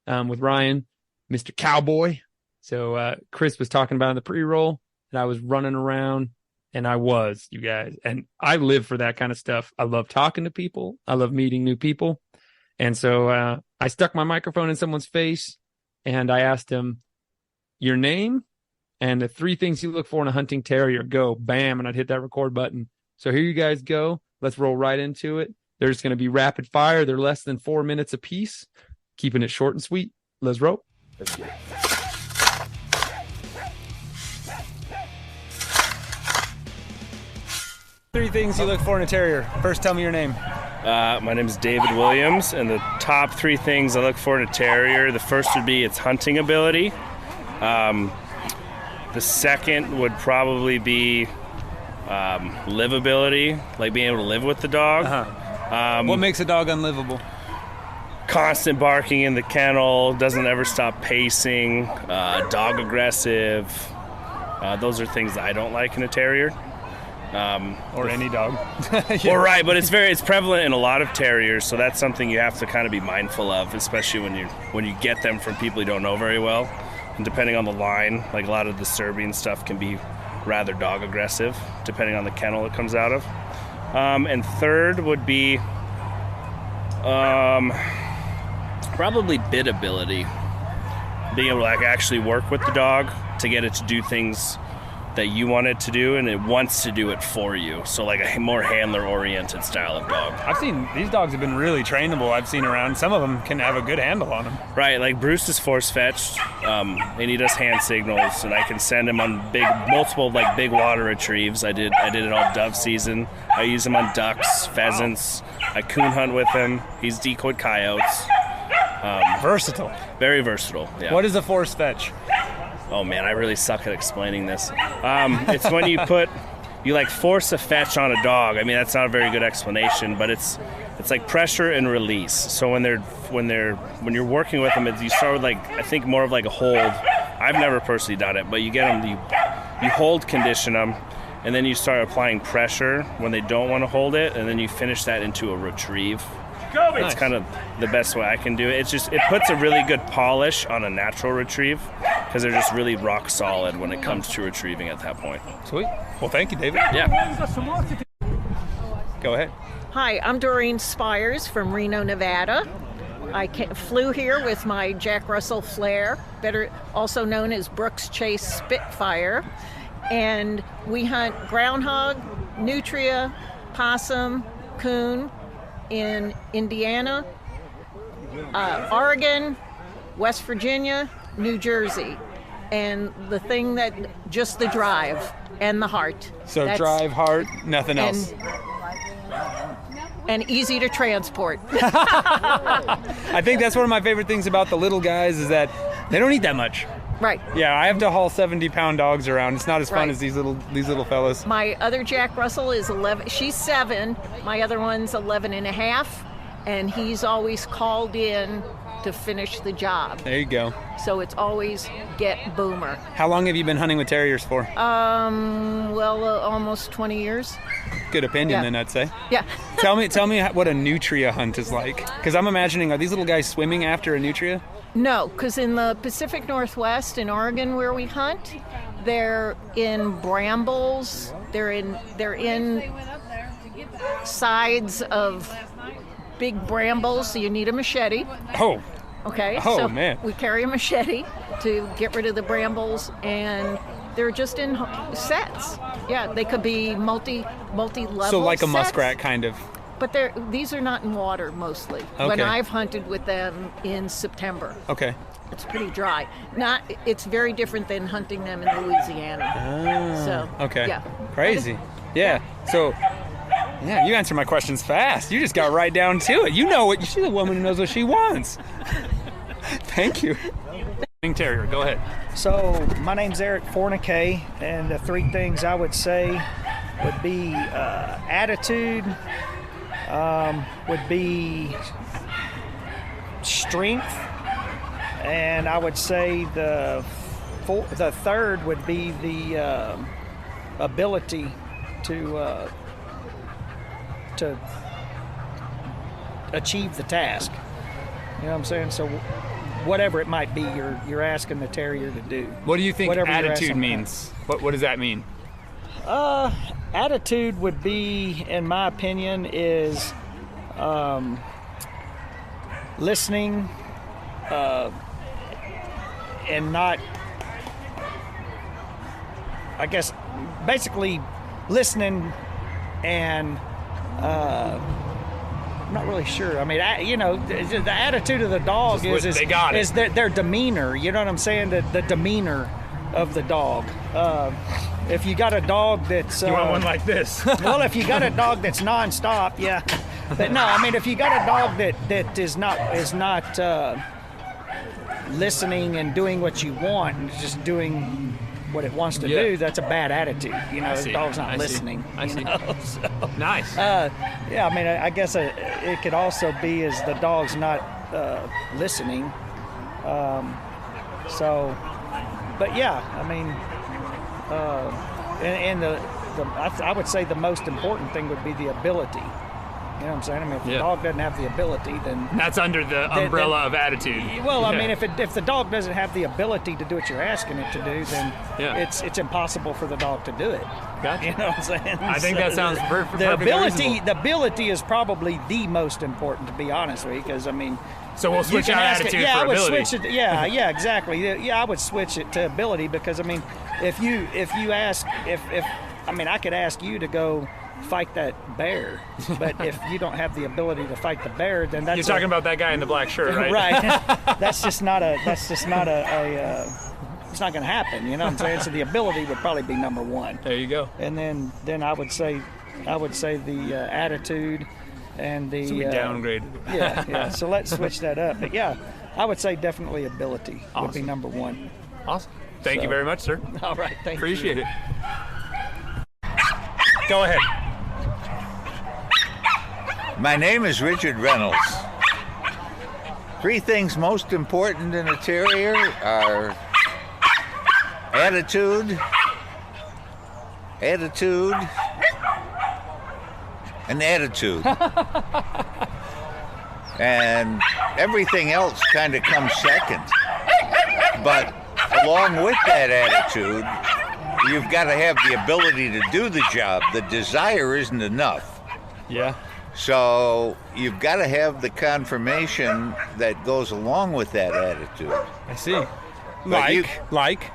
with Ryan, Mr. Cowboy. So Chris was talking about in the pre-roll, and I was running around, and you guys. And I live for that kind of stuff. I love talking to people. I love meeting new people. And so I stuck my microphone in someone's face, and I asked him, your name and the 3 things you look for in a hunting terrier. Go, bam, and I'd hit that record button. So here you guys go. Let's roll right into it. There's going to be rapid fire. They're less than 4 minutes apiece, keeping it short and sweet. Let's roll. Let's go. Three things you look for in a terrier. First, tell me your name. My name is David Williams, and the top 3 things I look for in a terrier, the first would be its hunting ability. The second would probably be livability, like being able to live with the dog. What makes a dog unlivable? Constant barking in the kennel, doesn't ever stop pacing, dog aggressive. Those are things that I don't like in a terrier. Or any dog. Well, right, but it's prevalent in a lot of terriers, so that's something you have to kind of be mindful of, especially when you get them from people you don't know very well. And depending on the line, like a lot of the Serbian stuff can be rather dog aggressive, depending on the kennel it comes out of. And third would be probably bit ability, being able to actually work with the dog to get it to do things that you want it to do, and it wants to do it for you. So like a more handler-oriented style of dog. I've seen these dogs have been really trainable. I've seen around. Some of them can have a good handle on them. Right, like Bruce is force-fetched, and he does hand signals, and I can send him on multiple big water retrieves. I did it all dove season. I use him on ducks, pheasants. I coon hunt with him. He's decoyed coyotes. Versatile. Very versatile, yeah. What is a force fetch? Oh man, I really suck at explaining this. It's when you force a fetch on a dog. I mean, that's not a very good explanation, but it's like pressure and release. So when you're working with them, you start with I think more of a hold. I've never personally done it, but you get them, you hold condition them, and then you start applying pressure when they don't want to hold it, and then you finish that into a retrieve. It's kind of the best way I can do it. It puts a really good polish on a natural retrieve because they're just really rock solid when it comes to retrieving at that point. Sweet. Well, thank you, David. Yeah. Go ahead. Hi, I'm Doreen Spires from Reno, Nevada. I flew here with my Jack Russell Flare, also known as Brooks Chase Spitfire, and we hunt groundhog, nutria, possum, coon in Indiana, Oregon, West Virginia, New Jersey, and just the drive and the heart. So drive, heart, nothing else. And easy to transport. I think that's one of my favorite things about the little guys is that they don't eat that much. Right. Yeah, I have to haul 70-pound dogs around. It's not as fun Right. as these little fellas. My other Jack Russell is 11. She's 7. My other one's 11 and a half, and he's always called in to finish the job. There you go. So it's always get Boomer. How long have you been hunting with terriers for? Almost 20 years. Good opinion, Yeah. then, I'd say. Yeah. Tell me what a nutria hunt is like. Because I'm imagining, are these little guys swimming after a nutria? No, because in the Pacific Northwest, in Oregon where we hunt, they're in brambles. They're in sides of big brambles, so you need a machete. Oh. Okay. Oh, so man. We carry a machete to get rid of the brambles, and they're just in sets. Yeah, they could be multi-level. So like a sets. muskrat, kind of. But these are not in water mostly. Okay. When I've hunted with them in September. Okay. It's pretty dry. It's very different than hunting them in Louisiana. So Okay. yeah. Crazy. Yeah. So, yeah, you answered my questions fast. You just got right down to it. You know what? She's a woman who knows what she wants. Thank you. Hunting Terrier, go ahead. So my name's Eric Fornicay, and the 3 things I would say would be attitude, would be strength, and I would say the third would be the ability to achieve the task. You know what I'm saying? So whatever it might be, you're asking the terrier to do. What do you think Whatever you're attitude asking means? What does that mean? Attitude would be, in my opinion, is listening and not, I guess, basically listening and I'm not really sure. I mean, the attitude of the dog is their demeanor. You know what I'm saying? The demeanor of the dog. If you got a dog that's You want one like this? well, if you got a dog that's nonstop, yeah. But no, I mean, if you got a dog that is not listening and doing what you want and just doing what it wants to do, that's a bad attitude. You know, the dog's not listening. I see. So, Nice. yeah, I mean, I guess it could also be as the dog's not listening. But yeah, I mean, and I would say the most important thing would be the ability. You know what I'm saying? I mean, if the dog doesn't have the ability, then that's under the umbrella of attitude. Well, I mean, if the dog doesn't have the ability to do what you're asking it to do, then it's impossible for the dog to do it. Gotcha. You know what I'm saying? I think that sounds perfect. The ability is probably the most important, to be honest with you, because I mean. So we'll switch out attitude for ability. I would switch it. Yeah, exactly. Yeah, I would switch it to ability because I mean, if you ask if I mean, I could ask you to go fight that bear, but if you don't have the ability to fight the bear, then that's you're talking about that guy in the black shirt, right? Right. That's just not a. It's not going to happen. You know what I'm saying? So the ability would probably be number one. There you go. And then I would say the attitude and the. So we downgraded. Yeah. So let's switch that up. But yeah, I would say definitely ability would be number one. Awesome. Thank you very much, sir. All right. Thank Appreciate it. Go ahead. My name is Richard Reynolds. 3 things most important in a terrier are attitude, and attitude. And everything else kind of comes second. But along with that attitude, you've got to have the ability to do the job. The desire isn't enough. Yeah. So you've got to have the confirmation that goes along with that attitude. I see. Like?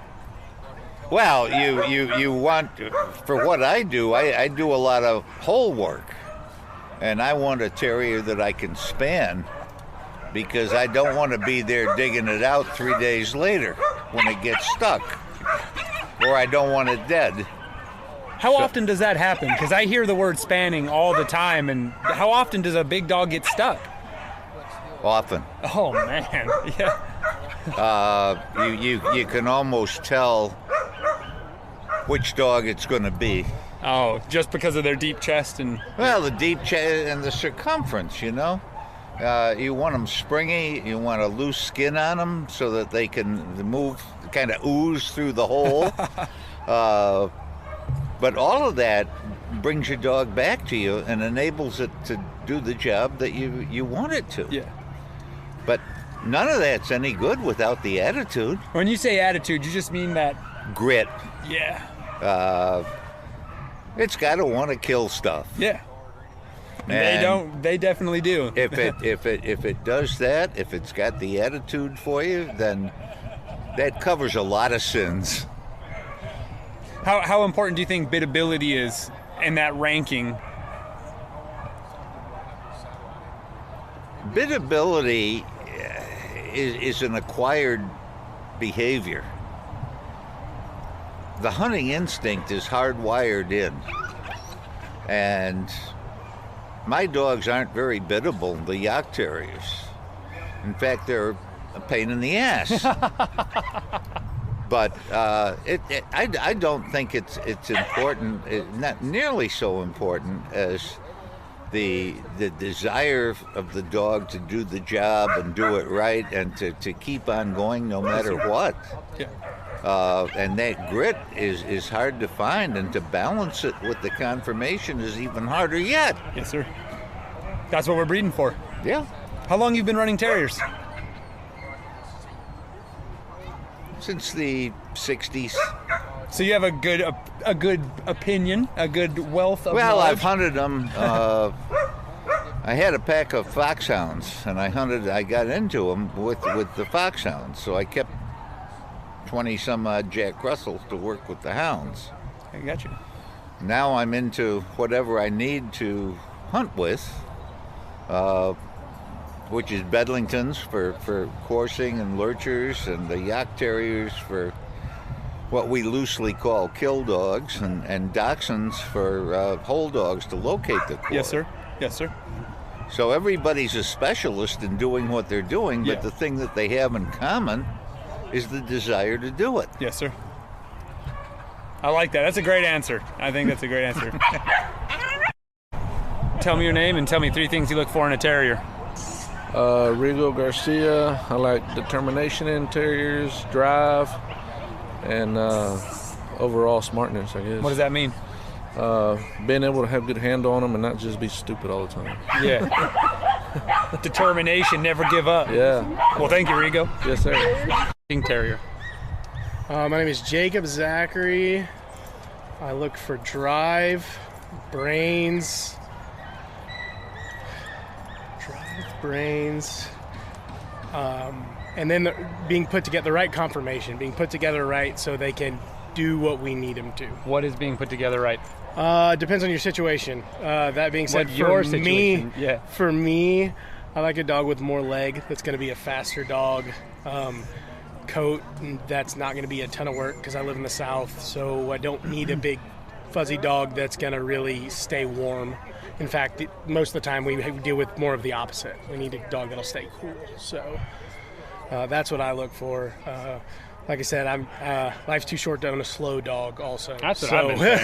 Well, you want, for what I do a lot of hole work. And I want a terrier that I can span because I don't want to be there digging it out 3 days later when it gets stuck. Or I don't want it dead. How often does that happen? Because I hear the word spanning all the time, and how often does a big dog get stuck? Often. Oh, man. Yeah. You can almost tell which dog it's going to be. Oh, just because of their deep chest and... Well, the deep chest and the circumference, you know. You want them springy. You want a loose skin on them so that they can move, kind of ooze through the hole. But all of that brings your dog back to you and enables it to do the job that you want it to. Yeah. But none of that's any good without the attitude. When you say attitude, you just mean that... Grit. Yeah. It's got to want to kill stuff. Yeah. They definitely do. if it does that, if it's got the attitude for you, then that covers a lot of sins. How important do you think biddability is in that ranking? Biddability is an acquired behavior. The hunting instinct is hardwired in. And my dogs aren't very biddable, the Yak Terriers. In fact, they're a pain in the ass. But I don't think it's important, not nearly so important as the desire of the dog to do the job and do it right and to keep on going no matter what. Yeah. And that grit is hard to find, and to balance it with the confirmation is even harder yet. Yes, sir. That's what we're breeding for. Yeah. How long you been running terriers? Since the 60s. So you have a good opinion, a good wealth of Well, knowledge? I've hunted them. I had a pack of foxhounds, and I got into them with the foxhounds. So I kept 20-some-odd Jack Russells to work with the hounds. I got you. Now I'm into whatever I need to hunt with, which is Bedlingtons for coursing and lurchers, and the Yak Terriers for what we loosely call kill dogs, and Dachshunds for hole dogs to locate the cord. Yes, sir. Yes, sir. So everybody's a specialist in doing what they're doing, but the thing that they have in common is the desire to do it. Yes, sir. I like that. That's a great answer. I think that's a great answer. Tell me your name and tell me 3 things you look for in a terrier. Rigo Garcia. I like determination in terriers, drive, and overall smartness, I guess. What does that mean? being able to have good handle on them and not just be stupid all the time. Yeah. Determination, never give up. Yeah. Well, thank you, Rigo. Yes, sir. Hunting Terrier. My name is Jacob Zachary. I look for drive, brains, and then being put together, the right conformation, being put together right so they can do what we need them to. What is being put together right? Depends on your situation. That being said, For me, I like a dog with more leg that's going to be a faster dog. Coat, that's not going to be a ton of work because I live in the South, so I don't need a big fuzzy dog that's going to really stay warm. In fact, most of the time we deal with more of the opposite. We need a dog that'll stay cool. So that's what I look for. Like I said, life's too short to own a slow dog also. That's what I've been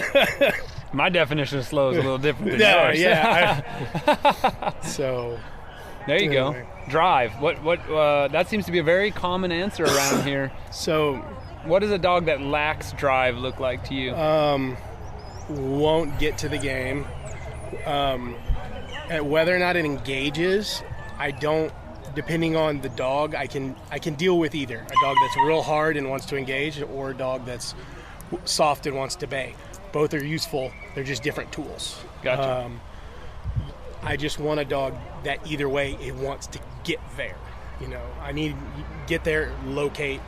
saying. My definition of slow is a little different than yours. Yeah. So there you go. Drive. What that seems to be a very common answer around here. So what does a dog that lacks drive look like to you? Won't get to the game. Whether or not it engages, I don't. Depending on the dog, I can deal with either a dog that's real hard and wants to engage, or a dog that's soft and wants to bay. Both are useful. They're just different tools. Gotcha. I just want a dog that either way it wants to get there. I need get there, locate,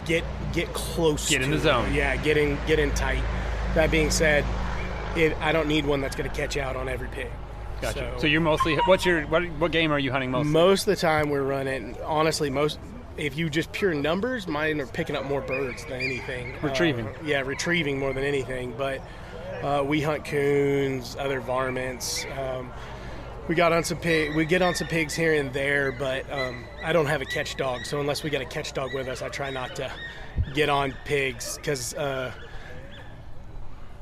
get close. Get in the zone. Yeah, get in tight. That being said, I don't need one that's going to catch out on every pig. Gotcha. So you're mostly what game are you hunting mostly? Most of the time we're running. Honestly, if you just pure numbers, mine are picking up more birds than anything. Retrieving. Retrieving more than anything. But we hunt coons, other varmints. We get on some pigs here and there, but I don't have a catch dog. So unless we got a catch dog with us, I try not to get on pigs because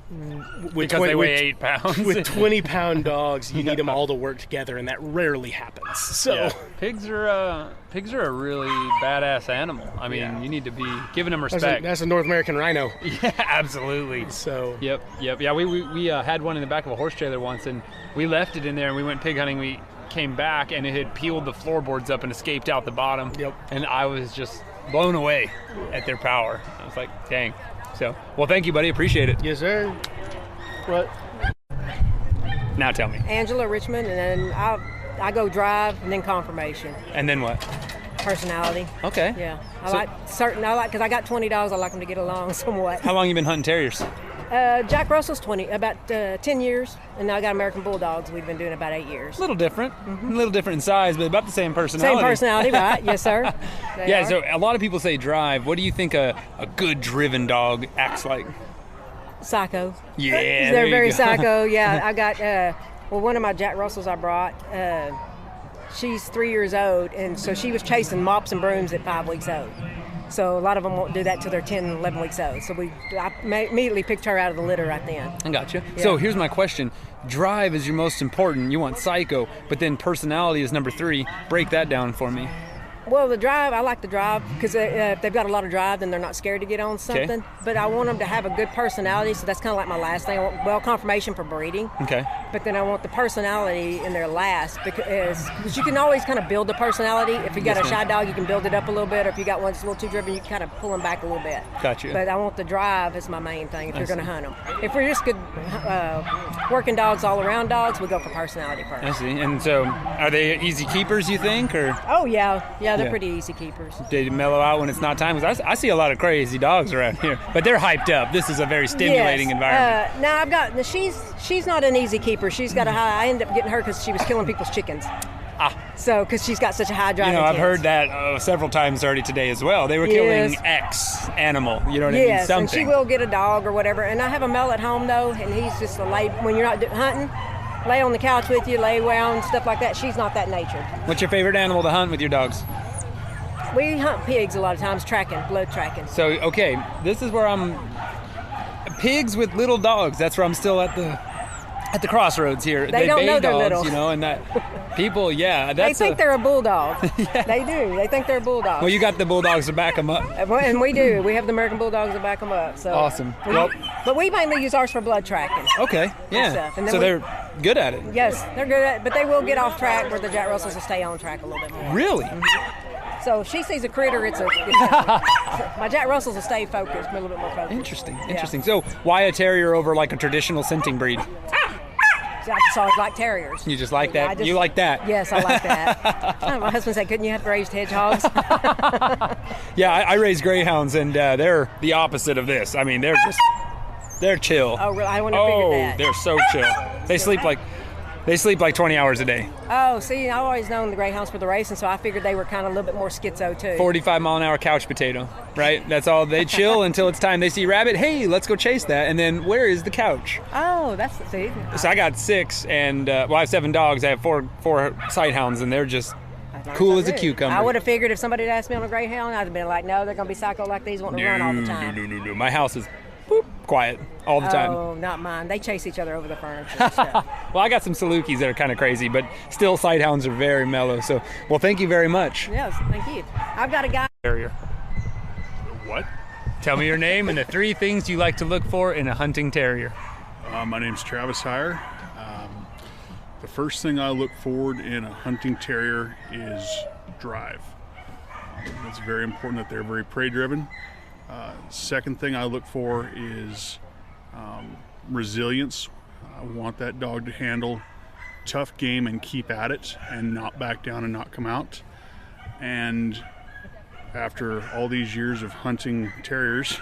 they weigh 8 pounds. With 20-pound dogs, you need them all to work together, and that rarely happens. So yeah. Pigs are a really badass animal. I mean, you need to be giving them respect. That's a North American rhino. Yeah, absolutely. So yep. Yeah, we had one in the back of a horse trailer once, and we left it in there, and we went pig hunting. We came back, and it had peeled the floorboards up and escaped out the bottom. Yep. And I was just blown away at their power. I was like, dang. So, well, thank you, buddy. Appreciate it. Yes, sir. What? Now tell me. Angela Richmond, and then I go drive and then confirmation. And then what? Personality. Okay. Yeah. Because I got 20 dogs. I like them to get along somewhat. How long you been hunting terriers? Jack Russell's about 10 years, and now I got American Bulldogs. We've been doing about 8 years. A little different. Mm-hmm. A little different in size, but about the same personality. Same personality, right? Yes, sir. Yeah, so a lot of people say drive. What do you think a good driven dog acts like? Psycho. Yeah, they're very psycho. Yeah, I got one of my Jack Russells I brought. She's 3 years old, and so she was chasing mops and brooms at 5 weeks old. So a lot of them won't do that till they're 10, 11 weeks old. So I immediately picked her out of the litter right then. I gotcha. Yeah. So here's my question. Drive is your most important. You want psycho, but then personality is number 3. Break that down for me. Well, the drive, I like the drive because if they've got a lot of drive, then they're not scared to get on something. Okay. But I want them to have a good personality, so that's kind of like my last thing. I want confirmation for breeding. Okay. But then I want the personality in their last because you can always kind of build the personality. If you got a shy dog, you can build it up a little bit. Or if you got one that's a little too driven, you can kind of pull them back a little bit. Gotcha. But I want the drive as my main thing if you're going to hunt them. If we're just good working dogs, all-around dogs, we go for personality first. I see. And so are they easy keepers, you think? Or? Oh, yeah. Yeah, they're pretty easy keepers. They mellow out when it's not time? Because I see a lot of crazy dogs around here. But they're hyped up. This is a very stimulating environment. Now I've got she's not an easy keeper. She's got a high. I ended up getting her because she was killing people's chickens. So because she's got such a high drive. I've heard that several times already today as well. They were killing X animal. You know what I mean? Yes, Something. and she will get a dog or whatever. And I have a male at home though, and he's just when you're not hunting, lay on the couch with you, lay around, stuff like that. She's not that natured. What's your favorite animal to hunt with your dogs? We hunt pigs a lot of times, blood tracking. So, okay, this is where pigs with little dogs. That's where I'm still at at the crossroads here. They don't know they're dogs, little. You know, and that people, yeah. They think they're a bulldog. Yeah. They do. They think they're bulldogs. Well, you got the bulldogs to back them up. And we do. We have the American bulldogs to back them up. So Awesome. Well, but we mainly use ours for blood tracking. okay, yeah. Stuff. And then So they're good at it. Yes, they're good at it, but they will get off track where the Jack Russells will stay on track a little bit more. Really? So if she sees a critter, my Jack Russells will stay focused, a little bit more focused. Interesting. So why a terrier over like a traditional scenting breed? So I just always like terriers. You just like that? Yeah, You like that? Yes, I like that. My husband said, couldn't you have raised hedgehogs? Yeah, I raise greyhounds, and they're the opposite of this. I mean, they're chill. Oh, really? I wouldn't have figured that. They're so chill. They sleep like 20 hours a day. Oh, see, I've always known the greyhounds for the racing, so I figured they were kind of a little bit more schizo, too. 45-mile-an-hour couch potato, right? That's all. They chill until it's time. They see rabbit, hey, let's go chase that. And then where is the couch? Oh, that's the thing. So I got 6, and I have 7 dogs. I have four sight hounds, and they're just cool as a cucumber. I would have figured if somebody had asked me on a greyhound, I'd have been like, no, they're going to be psycho like these, wanting to run all the time. No. My house is quiet all the time. Oh, not mine. They chase each other over the furniture and stuff. Well, I got some Salukis that are kind of crazy, but still sighthounds are very mellow. So, well, thank you very much. Yes, thank you. I've got a guy. Terrier. What? Tell me your name and the 3 things you like to look for in a hunting terrier. My name's Travis Heyer. The first thing I look for in a hunting terrier is drive. It's very important that they're very prey driven. Second thing I look for is resilience. I want that dog to handle tough game and keep at it and not back down and not come out. And after all these years of hunting terriers,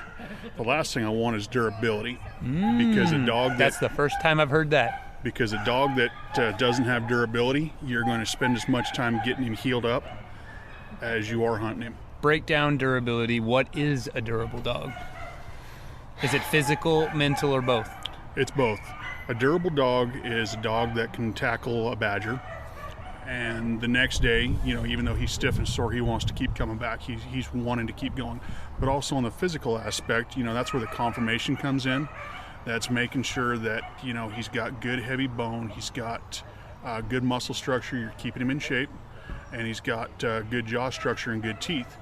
the last thing I want is durability. Because a dog that's the first time I've heard that. Because a dog that doesn't have durability, you're going to spend as much time getting him healed up as you are hunting him. Break down durability. What is a durable dog? Is it physical, mental, or both? It's both. A durable dog is a dog that can tackle a badger, and the next day, even though he's stiff and sore, he wants to keep coming back. He's wanting to keep going. But also on the physical aspect, that's where the conformation comes in. That's making sure that, he's got good heavy bone, he's got good muscle structure, you're keeping him in shape, and he's got good jaw structure and good teeth.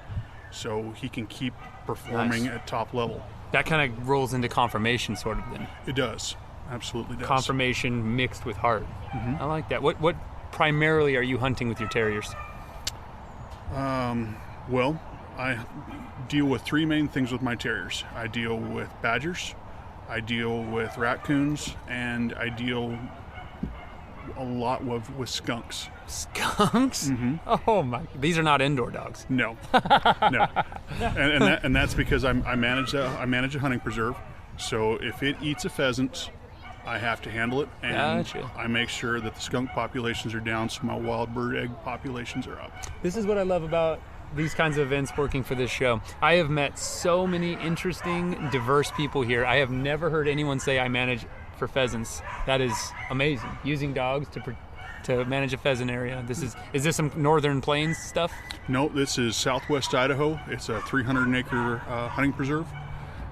So he can keep performing at top level. That kind of rolls into conformation, sort of, then. It does. Absolutely does. Conformation mixed with heart. Mm-hmm. I like that. What primarily are you hunting with your terriers? Well, I deal with 3 main things with my terriers. I deal with badgers, I deal with raccoons, and I deal a lot with skunks. Skunks? Mm-hmm. Oh my! These are not indoor dogs. No, no, and that's because I manage a hunting preserve. So if it eats a pheasant, I have to handle it, and Gotcha. I make sure that the skunk populations are down, so my wild bird egg populations are up. This is what I love about these kinds of events working for this show. I have met so many interesting, diverse people here. I have never heard anyone say I manage for pheasants. That is amazing. Using dogs to manage a pheasant area. Is this some northern plains stuff? No, this is southwest Idaho. It's a 300-acre hunting preserve,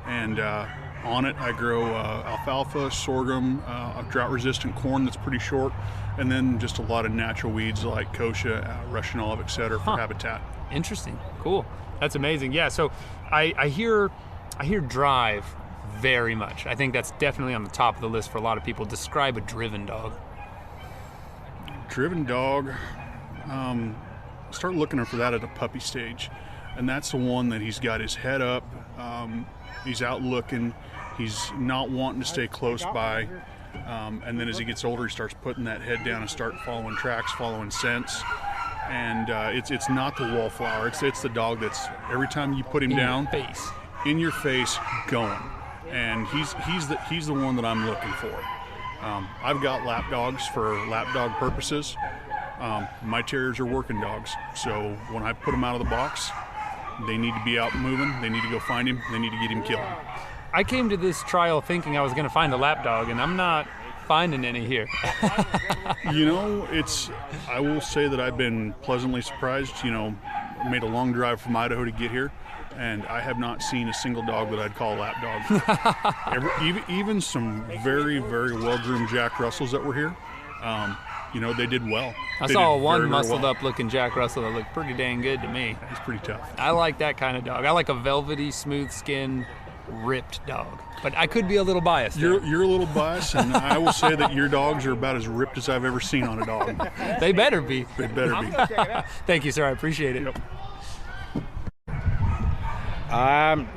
and on it I grow alfalfa, sorghum, a drought-resistant corn that's pretty short, and then just a lot of natural weeds like kochia, Russian olive, etc. for habitat. Interesting. Cool. That's amazing. Yeah, so I hear drive very much. I think that's definitely on the top of the list for a lot of people. Describe a driven dog. Driven dog, start looking for that at a puppy stage, and that's the one that he's got his head up, he's out looking, he's not wanting to stay close by, and then as he gets older he starts putting that head down and start following tracks, following scents, and it's not the wallflower, it's the dog that's every time you put him down, in your face, going, and he's the one that I'm looking for. I've got lap dogs for lap dog purposes. My terriers are working dogs, so when I put them out of the box, they need to be out moving, they need to go find him, they need to get him killed. I came to this trial thinking I was going to find a lap dog, and I'm not finding any here. I will say that I've been pleasantly surprised. Made a long drive from Idaho to get here. and I have not seen a single dog that I'd call a lap dog. Even some very, very well-groomed Jack Russells that were here, they did well. I saw one muscled up looking Jack Russell that looked pretty dang good to me. He's pretty tough. I like that kind of dog. I like a velvety, smooth skin, ripped dog. But I could be a little biased. You're a little biased, and I will say that your dogs are about as ripped as I've ever seen on a dog. They better be. They better be. Thank you, sir. I appreciate it. Yep.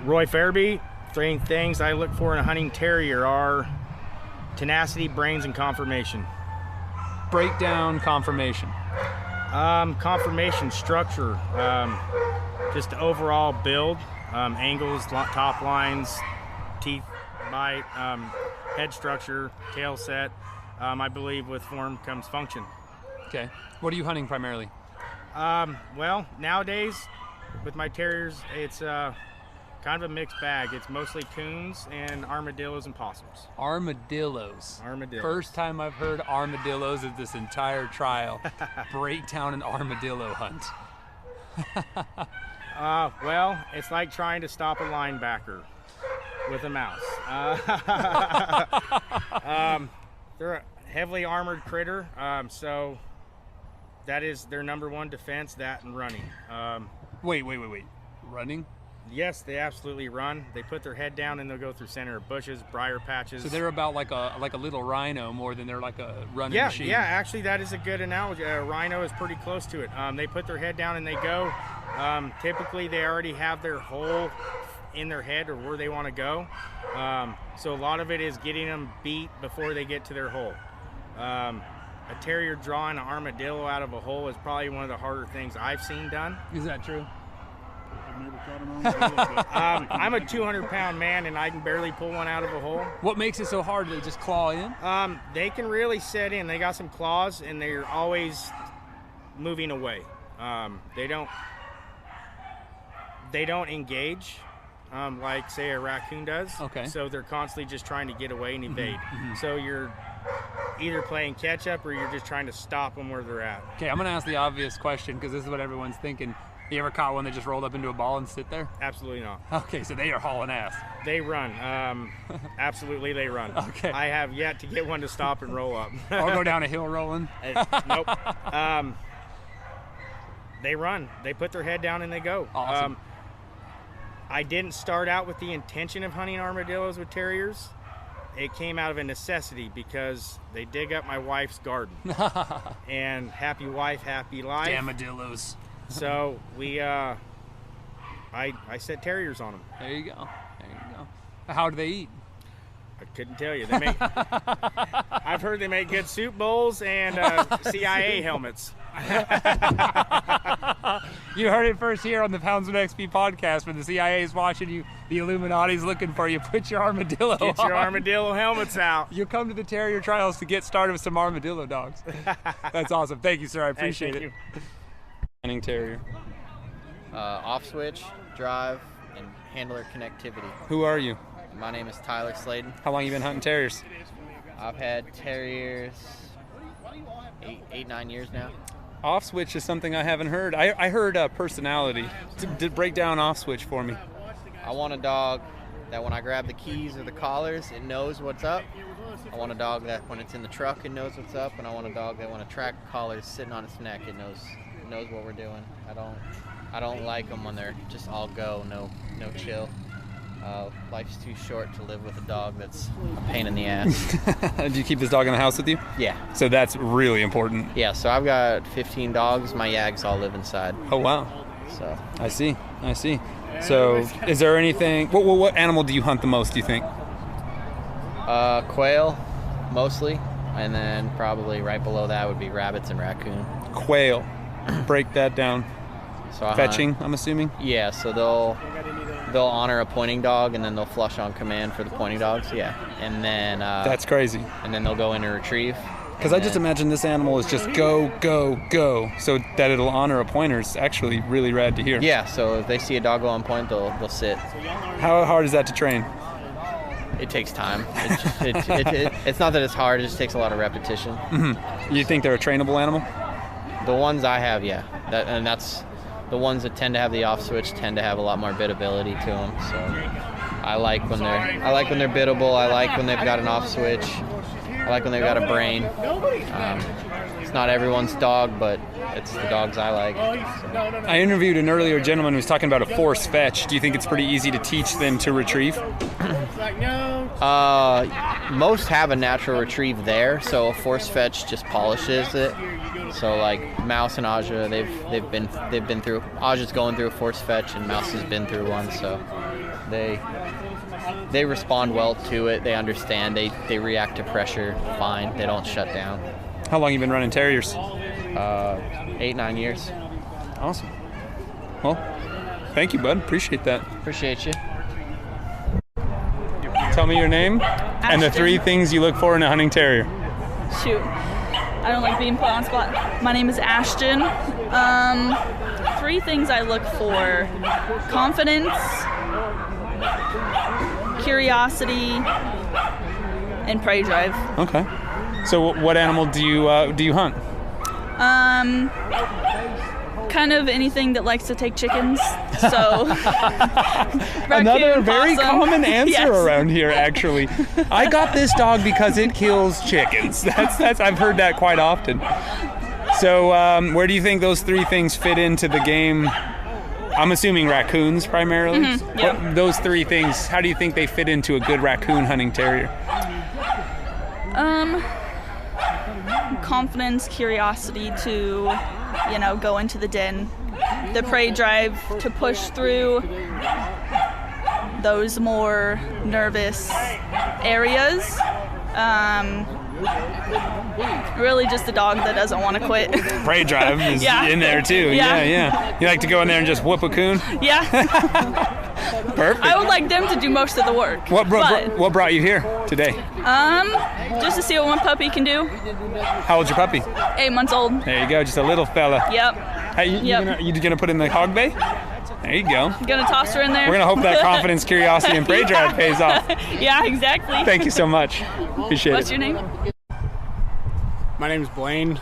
Roy Fairby. 3 things I look for in a hunting terrier are tenacity, brains, and conformation. Breakdown conformation. Conformation, structure, just the overall build, angles, top lines, teeth, bite, head structure, tail set. I believe with form comes function. Okay. What are you hunting primarily? Well, nowadays with my terriers, it's kind of a mixed bag. It's mostly coons and armadillos and possums. Armadillos. First time I've heard armadillos of this entire trial. Breakdown an armadillo hunt. Well, it's like trying to stop a linebacker with a mouse. They're a heavily armored critter, so that is their number one defense, that and running. Wait. Running? Yes, they absolutely run. They put their head down and they'll go through center of bushes, briar patches. So they're about like a little rhino more than they're like a running machine. Yeah, actually that is a good analogy. A rhino is pretty close to it. They put their head down and they go. Typically they already have their hole in their head or where they want to go. So a lot of it is getting them beat before they get to their hole. A terrier drawing an armadillo out of a hole is probably one of the harder things I've seen done. Is that true? I'm a 200-pound man and I can barely pull one out of a hole. What makes it so hard? Do they just claw in? They can really set in. They got some claws and they're always moving away. They don't engage like say a raccoon does. Okay. So they're constantly just trying to get away and evade. So you're either playing catch up or you're just trying to stop them where they're at. Okay, I'm gonna ask the obvious question because this is what everyone's thinking. You ever caught one that just rolled up into a ball and sit there? Absolutely not. Okay, so they are hauling ass. They run. Absolutely, they run. Okay. I have yet to get one to stop and roll up. Or go down a hill rolling? Nope. They run. They put their head down and they go. Awesome. I didn't start out with the intention of hunting armadillos with terriers. It came out of a necessity because they dig up my wife's garden. And happy wife, happy life. Armadillos. So we, I set terriers on them. There you go. How do they eat? I couldn't tell you. They make. I've heard they make good soup bowls and CIA helmets. You heard it first here on the Houndsman XP podcast. When the CIA is watching you, the Illuminati's looking for you. Put your armadillo Get your armadillo helmets out. You come to the Terrier Trials to get started with some armadillo dogs. That's awesome. Thank you, sir. I appreciate it. Hunting Terrier. Off switch, drive, and handler connectivity. Who are you? My name is Tyler Sladen. How long you been hunting terriers? I've had terriers 8-9 years now. Off switch is something I haven't heard. I heard personality. To break down off switch for me. I want a dog that when I grab the keys or the collars, it knows what's up. I want a dog that when it's in the truck, it knows what's up, and I want a dog that when a track collar is sitting on its neck, it knows what we're doing. I don't like them when they're just all go, no chill. Life's too short to live with a dog that's a pain in the ass. Do you keep this dog in the house with you? Yeah. So that's really important. Yeah, so I've got 15 dogs. My yags all live inside. Oh, wow. So I see. So is there anything, what animal do you hunt the most, do you think? Quail, mostly. And then probably right below that would be rabbits and raccoon. Quail. Break that down. So fetching, I'm assuming? Yeah, so they'll honor a pointing dog and then they'll flush on command for the pointing dogs. Yeah, and then that's crazy. And then they'll go in and retrieve. Because I just imagine this animal is just go, so that it'll honor a pointer is actually really rad to hear. Yeah, so if they see a dog go on point, they'll sit. How hard is that to train? It takes time. It's not that it's hard. It just takes a lot of repetition. Mm-hmm. You think they're a trainable animal? The ones I have, yeah. That's the ones that tend to have the off switch tend to have a lot more biddability to them. So I like when they're biddable. I like when they've got an off switch. I like when they've got a brain. It's not everyone's dog, but it's the dogs I like. So. I interviewed an earlier gentleman who was talking about a force fetch. Do you think it's pretty easy to teach them to retrieve? Most have a natural retrieve there, so a force fetch just polishes it. So like Mouse and Aja, they've been through. Aja's going through a force fetch, and Mouse has been through one, so they respond well to it. They understand. They react to pressure fine. They don't shut down. How long have you been running Terriers? 8-9 years. Awesome. Well, thank you, bud. Appreciate that. Appreciate you. Tell me your name and the 3 things you look for in a hunting terrier. Shoot. I don't like being put on spot. My name is Ashton. 3 things I look for: confidence, curiosity, and prey drive. Okay. So what animal do you hunt? Kind of anything that likes to take chickens. So another very common answer yes. around here, actually. I got this dog because it kills chickens. That's I've heard that quite often. So where do you think those 3 things fit into the game? I'm assuming raccoons primarily. Mm-hmm. Yep. Those 3 things, how do you think they fit into a good raccoon hunting terrier? Confidence, curiosity to, go into the den. The prey drive to push through those more nervous areas. Really just a dog that doesn't want to quit. Prey drive is in there too. Yeah. You like to go in there and just whoop a coon? Yeah. Perfect. I would like them to do most of the work. What brought you here today? Just to see what one puppy can do. How old's your puppy? 8 months old. There you go, just a little fella. Yep. Hey, you gonna put in the hog bay? There you go. Gonna toss her in there. We're gonna hope that confidence, curiosity, and prey drive pays off. Yeah, exactly. Thank you so much. Appreciate it. What's your name? My name is Blaine.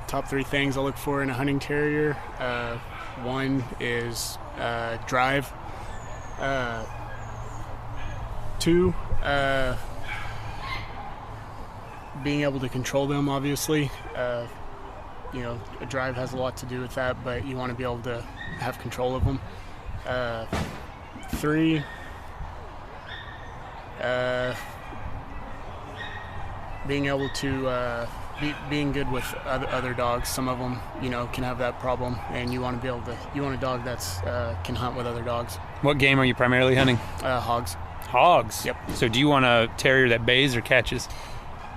Top 3 things I look for in a hunting terrier. 1 is drive. 2, being able to control them, obviously. A drive has a lot to do with that, but you want to be able to have control of them. 3, being able to being good with other dogs. Some of them, can have that problem, and you want a dog that's can hunt with other dogs. What game are you primarily hunting? Hogs. Hogs? Yep. So do you want a terrier that bays or catches?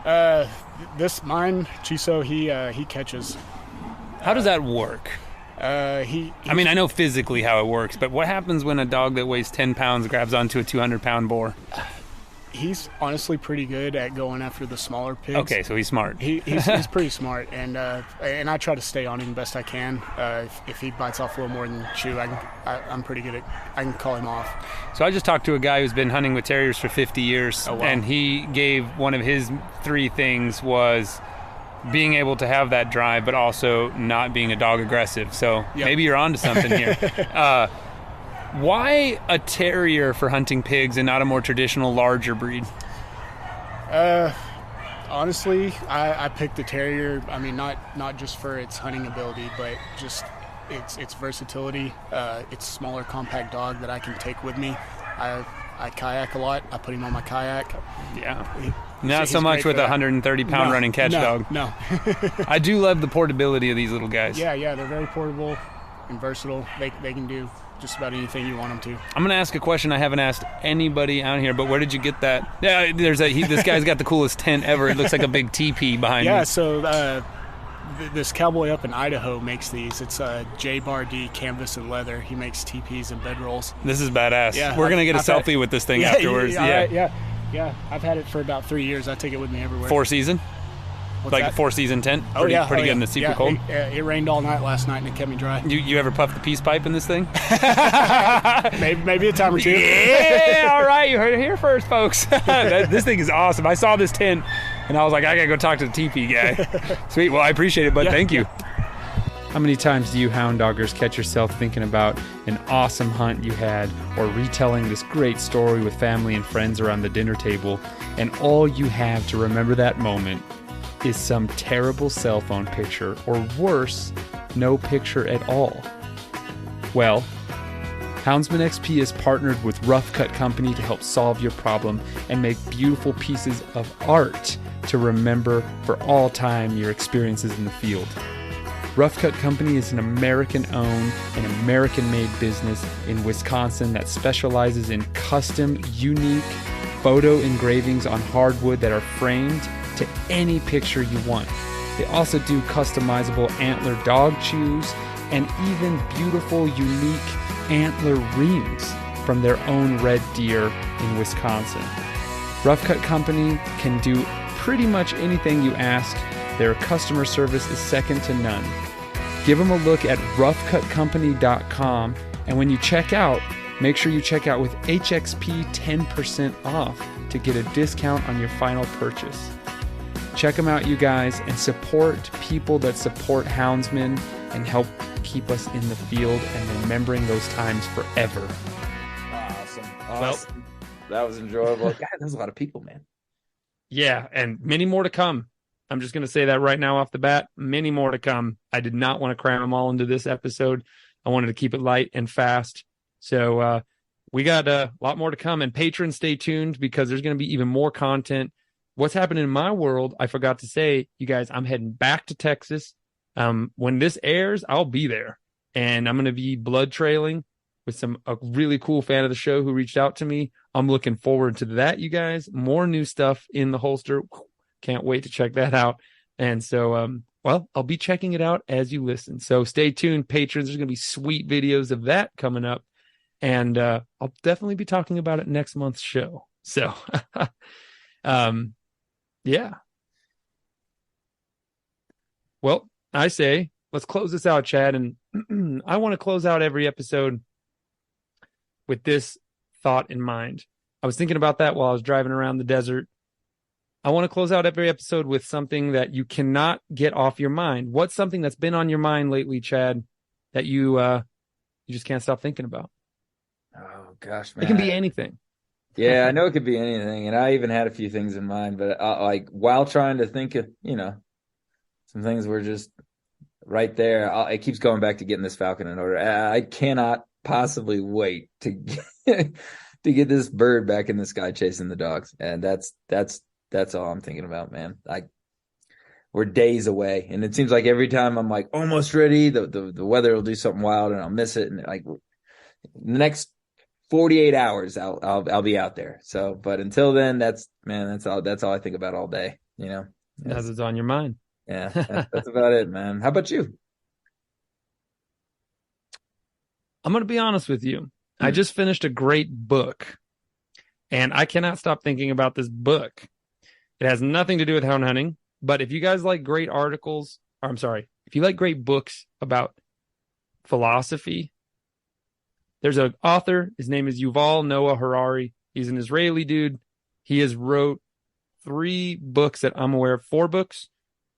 Mine, Chiso, he catches. How does that work? I know physically how it works, but what happens when a dog that weighs 10 pounds grabs onto a 200-pound boar? He's honestly pretty good at going after the smaller pigs. Okay, so he's smart. He's pretty smart, and I try to stay on him best I can. If he bites off a little more than chew, I'm pretty good I can call him off. So I just talked to a guy who's been hunting with terriers for 50 years, oh, wow. And he gave one of his 3 things was being able to have that drive, but also not being a dog aggressive. So Maybe you're onto something here. Why a terrier for hunting pigs and not a more traditional larger breed? Honestly, I picked the terrier. I mean, not just for its hunting ability, but just its versatility. It's a smaller, compact dog that I can take with me. I kayak a lot. I put him on my kayak. Yeah. Not so much with a 130-pound running catch dog. No. I do love the portability of these little guys. Yeah, they're very portable and versatile. They can do just about anything you want them to. I'm going to ask a question I haven't asked anybody out here, but where did you get that? Yeah, this guy's got the coolest tent ever. It looks like a big teepee behind me. Yeah, so this cowboy up in Idaho makes these. It's J Bar D canvas and leather. He makes teepees and bedrolls. This is badass. Yeah, we're going to get a selfie with this thing afterwards. Yeah. I've had it for about 3 years. I take it with me everywhere. 4-season? What's like that? A 4-season tent? Pretty good in the super cold? It rained all night last night and it kept me dry. You ever puff the peace pipe in this thing? maybe a time or two. Yeah, all right. You heard it here first, folks. This thing is awesome. I saw this tent and I was like, I got to go talk to the teepee guy. Sweet. Well, I appreciate it, bud. Thank you. How many times do you hound doggers catch yourself thinking about an awesome hunt you had, or retelling this great story with family and friends around the dinner table, and all you have to remember that moment is some terrible cell phone picture, or worse, no picture at all? Well, Houndsman XP is partnered with Rough Cut Company to help solve your problem and make beautiful pieces of art to remember for all time your experiences in the field. Rough Cut Company is an American-owned and American-made business in Wisconsin that specializes in custom, unique photo engravings on hardwood that are framed to any picture you want. They also do customizable antler dog chews and even beautiful, unique antler rings from their own red deer in Wisconsin. Rough Cut Company can do pretty much anything you ask. Their customer service is second to none. Give them a look at roughcutcompany.com, and when you check out, make sure you check out with HXP 10% off to get a discount on your final purchase. Check them out, you guys, and support people that support houndsmen and help keep us in the field and remembering those times forever. Awesome. Well, that was enjoyable. God, there's a lot of people, man. Yeah, and many more to come. I'm just going to say that right now off the bat. Many more to come. I did not want to cram them all into this episode. I wanted to keep it light and fast. So we got a lot more to come. And patrons, stay tuned, because there's going to be even more content. What's happening in my world, I forgot to say, you guys, I'm heading back to Texas. When this airs, I'll be there. And I'm going to be blood trailing with a really cool fan of the show who reached out to me. I'm looking forward to that, you guys. More new stuff in the holster. Can't wait to check that out. And so, well, I'll be checking it out as you listen. So stay tuned, patrons. There's going to be sweet videos of that coming up. And I'll definitely be talking about it next month's show. So, yeah. Well, I say, let's close this out, Chad. And I want to close out every episode with this thought in mind. I was thinking about that while I was driving around the desert. I want to close out every episode with something that you cannot get off your mind. What's something that's been on your mind lately, Chad, that you just can't stop thinking about? Oh, gosh, man. It can be anything. Yeah, I know it could be anything. And I even had a few things in mind, but like while trying to think of, some things were just right there. It keeps going back to getting this falcon in order. I cannot possibly wait to get this bird back in the sky chasing the dogs. And that's all I'm thinking about, man. We're days away, and it seems like every time I'm like almost ready, the weather will do something wild, and I'll miss it. And like the next 48 hours, I'll be out there. So, but until then, that's all I think about all day. That's what's on your mind. Yeah, that's about it, man. How about you? I'm going to be honest with you. I just finished a great book, and I cannot stop thinking about this book. It has nothing to do with hound hunting, but if you guys like great if you like great books about philosophy, there's an author. His name is Yuval Noah Harari. He's an Israeli dude. He has wrote 3 books that I'm aware of, 4 books.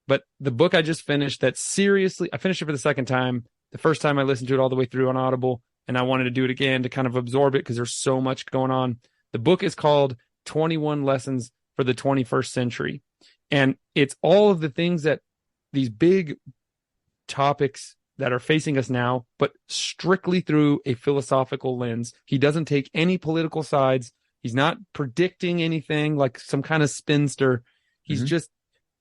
But the book I just finished, I finished it for the second time. The first time I listened to it all the way through on Audible, and I wanted to do it again to kind of absorb it because there's so much going on. The book is called 21 Lessons for the 21st Century. And it's all of the things that these big topics that are facing us now, but strictly through a philosophical lens. He doesn't take any political sides. He's not predicting anything like some kind of spinster. He's just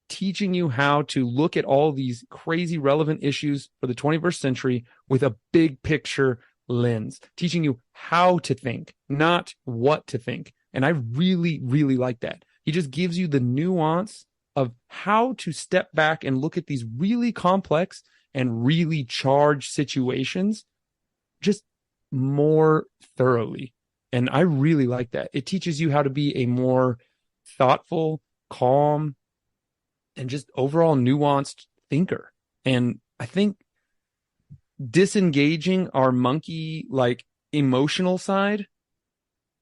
teaching you how to look at all these crazy relevant issues for the 21st century with a big picture lens, teaching you how to think, not what to think. And I really, really like that. He just gives you the nuance of how to step back and look at these really complex and really charged situations just more thoroughly. And I really like that. It teaches you how to be a more thoughtful, calm, and just overall nuanced thinker. And I think disengaging our monkey like emotional side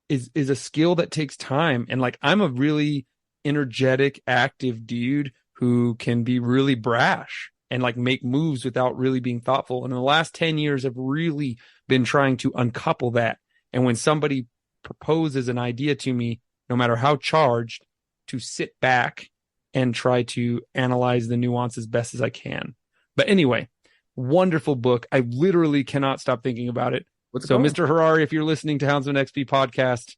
is a skill that takes time. And like, I'm a really energetic, active dude who can be really brash. and like make moves without really being thoughtful. And in the last 10 years, I've really been trying to uncouple that. And when somebody proposes an idea to me, no matter how charged, to sit back and try to analyze the nuance as best as I can. But anyway, wonderful book. I literally cannot stop thinking about it. So, Mr. Harari, if you're listening to Houndsman XP podcast,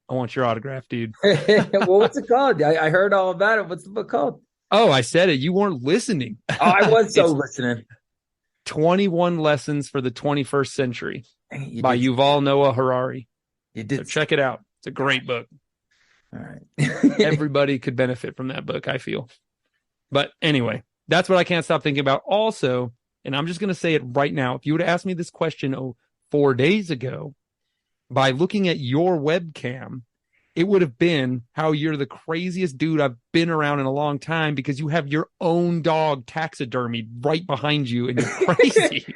I want your autograph, dude. Well, what's it called? I heard all about it. What's the book called? Oh, I said it. You weren't listening. Oh, I was so listening. 21 Lessons for the 21st Century by Yuval Noah Harari. You did. So check it out. It's a great book. All right. Everybody could benefit from that book, I feel. But anyway, that's what I can't stop thinking about. Also, and I'm just going to say it right now. If you would have asked me this question 4 days ago, by looking at your webcam, it would have been how you're the craziest dude I've been around in a long time because you have your own dog taxidermied right behind you and you're crazy.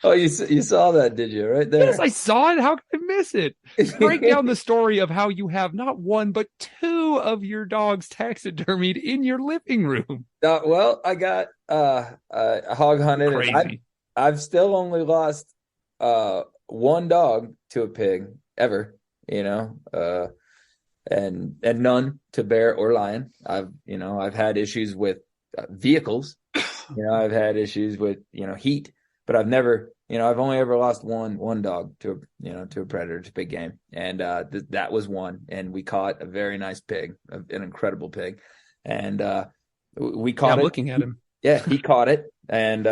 Oh, you saw that, did you? Right there. Yes, I saw it. How could I miss it? Break down the story of how you have not one, but two of your dogs taxidermied in your living room. Well, I got hog hunted. Crazy. I've still only lost one dog to a pig ever, and none to bear or lion. I've had issues with vehicles. I've had issues with heat, but I've never, I've only ever lost one dog to a predator, to big game, and that was one. And we caught a very nice pig, an incredible pig, and we caught it. I'm looking at him. Yeah, he caught it, and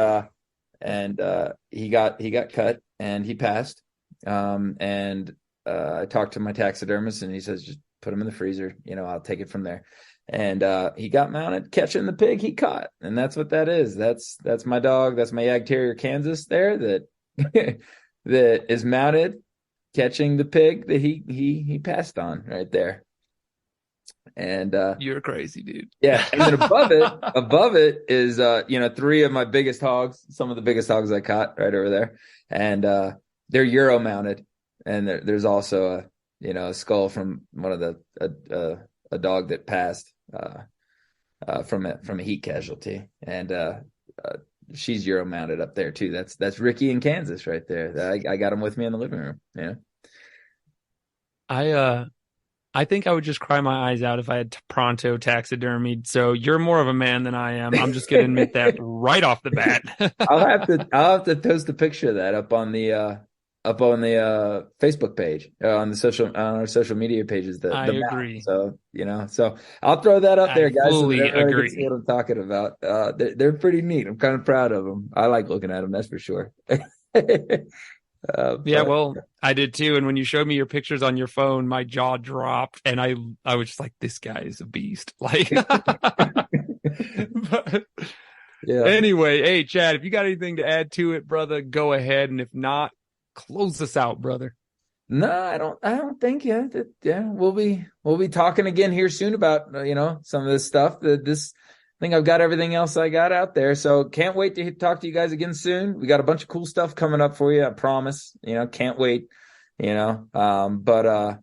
he got cut, and he passed. I talked to my taxidermist, and he says, just put him in the freezer. I'll take it from there. And he got mounted catching the pig he caught, and that's what that is. That's my dog. That's my Yag Terrier Kansas there that that is mounted catching the pig that he passed on right there. And you're crazy, dude. Yeah, and then above it is three of my biggest hogs, some of the biggest hogs I caught right over there, and they're Euro mounted, and there's also a skull from one of the a dog that passed from a heat casualty, and she's Euro mounted up there too. That's Ricky in Kansas right there. I got him with me in the living room. Yeah. I think I would just cry my eyes out if I had Pronto taxidermied. So you're more of a man than I am. I'm just going to admit that right off the bat. I'll have to post a picture of that up on the Facebook page, on our social media pages. I agree. So so I'll throw that up there, guys. Fully so everybody agree. can see what I'm talking about. They're pretty neat. I'm kind of proud of them. I like looking at them. That's for sure. Yeah, well, I did too. And when you showed me your pictures on your phone, my jaw dropped, and I was just like, "This guy is a beast." Like, but, yeah. Anyway, hey Chad, if you got anything to add to it, brother, go ahead. And if not, close us out, brother. No, I don't think yet. Yeah, we'll be talking again here soon about some of this stuff. I think I've got everything else I got out there, so can't wait to talk to you guys again soon. We got a bunch of cool stuff coming up for you, I promise. Can't wait. But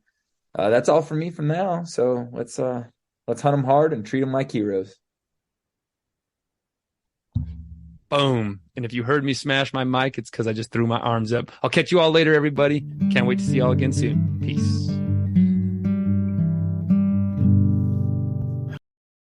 that's all for me from now. So let's hunt them hard and treat them like heroes. Boom. And if you heard me smash my mic, it's because I just threw my arms up. I'll catch you all later, everybody. Can't wait to see y'all again soon. Peace.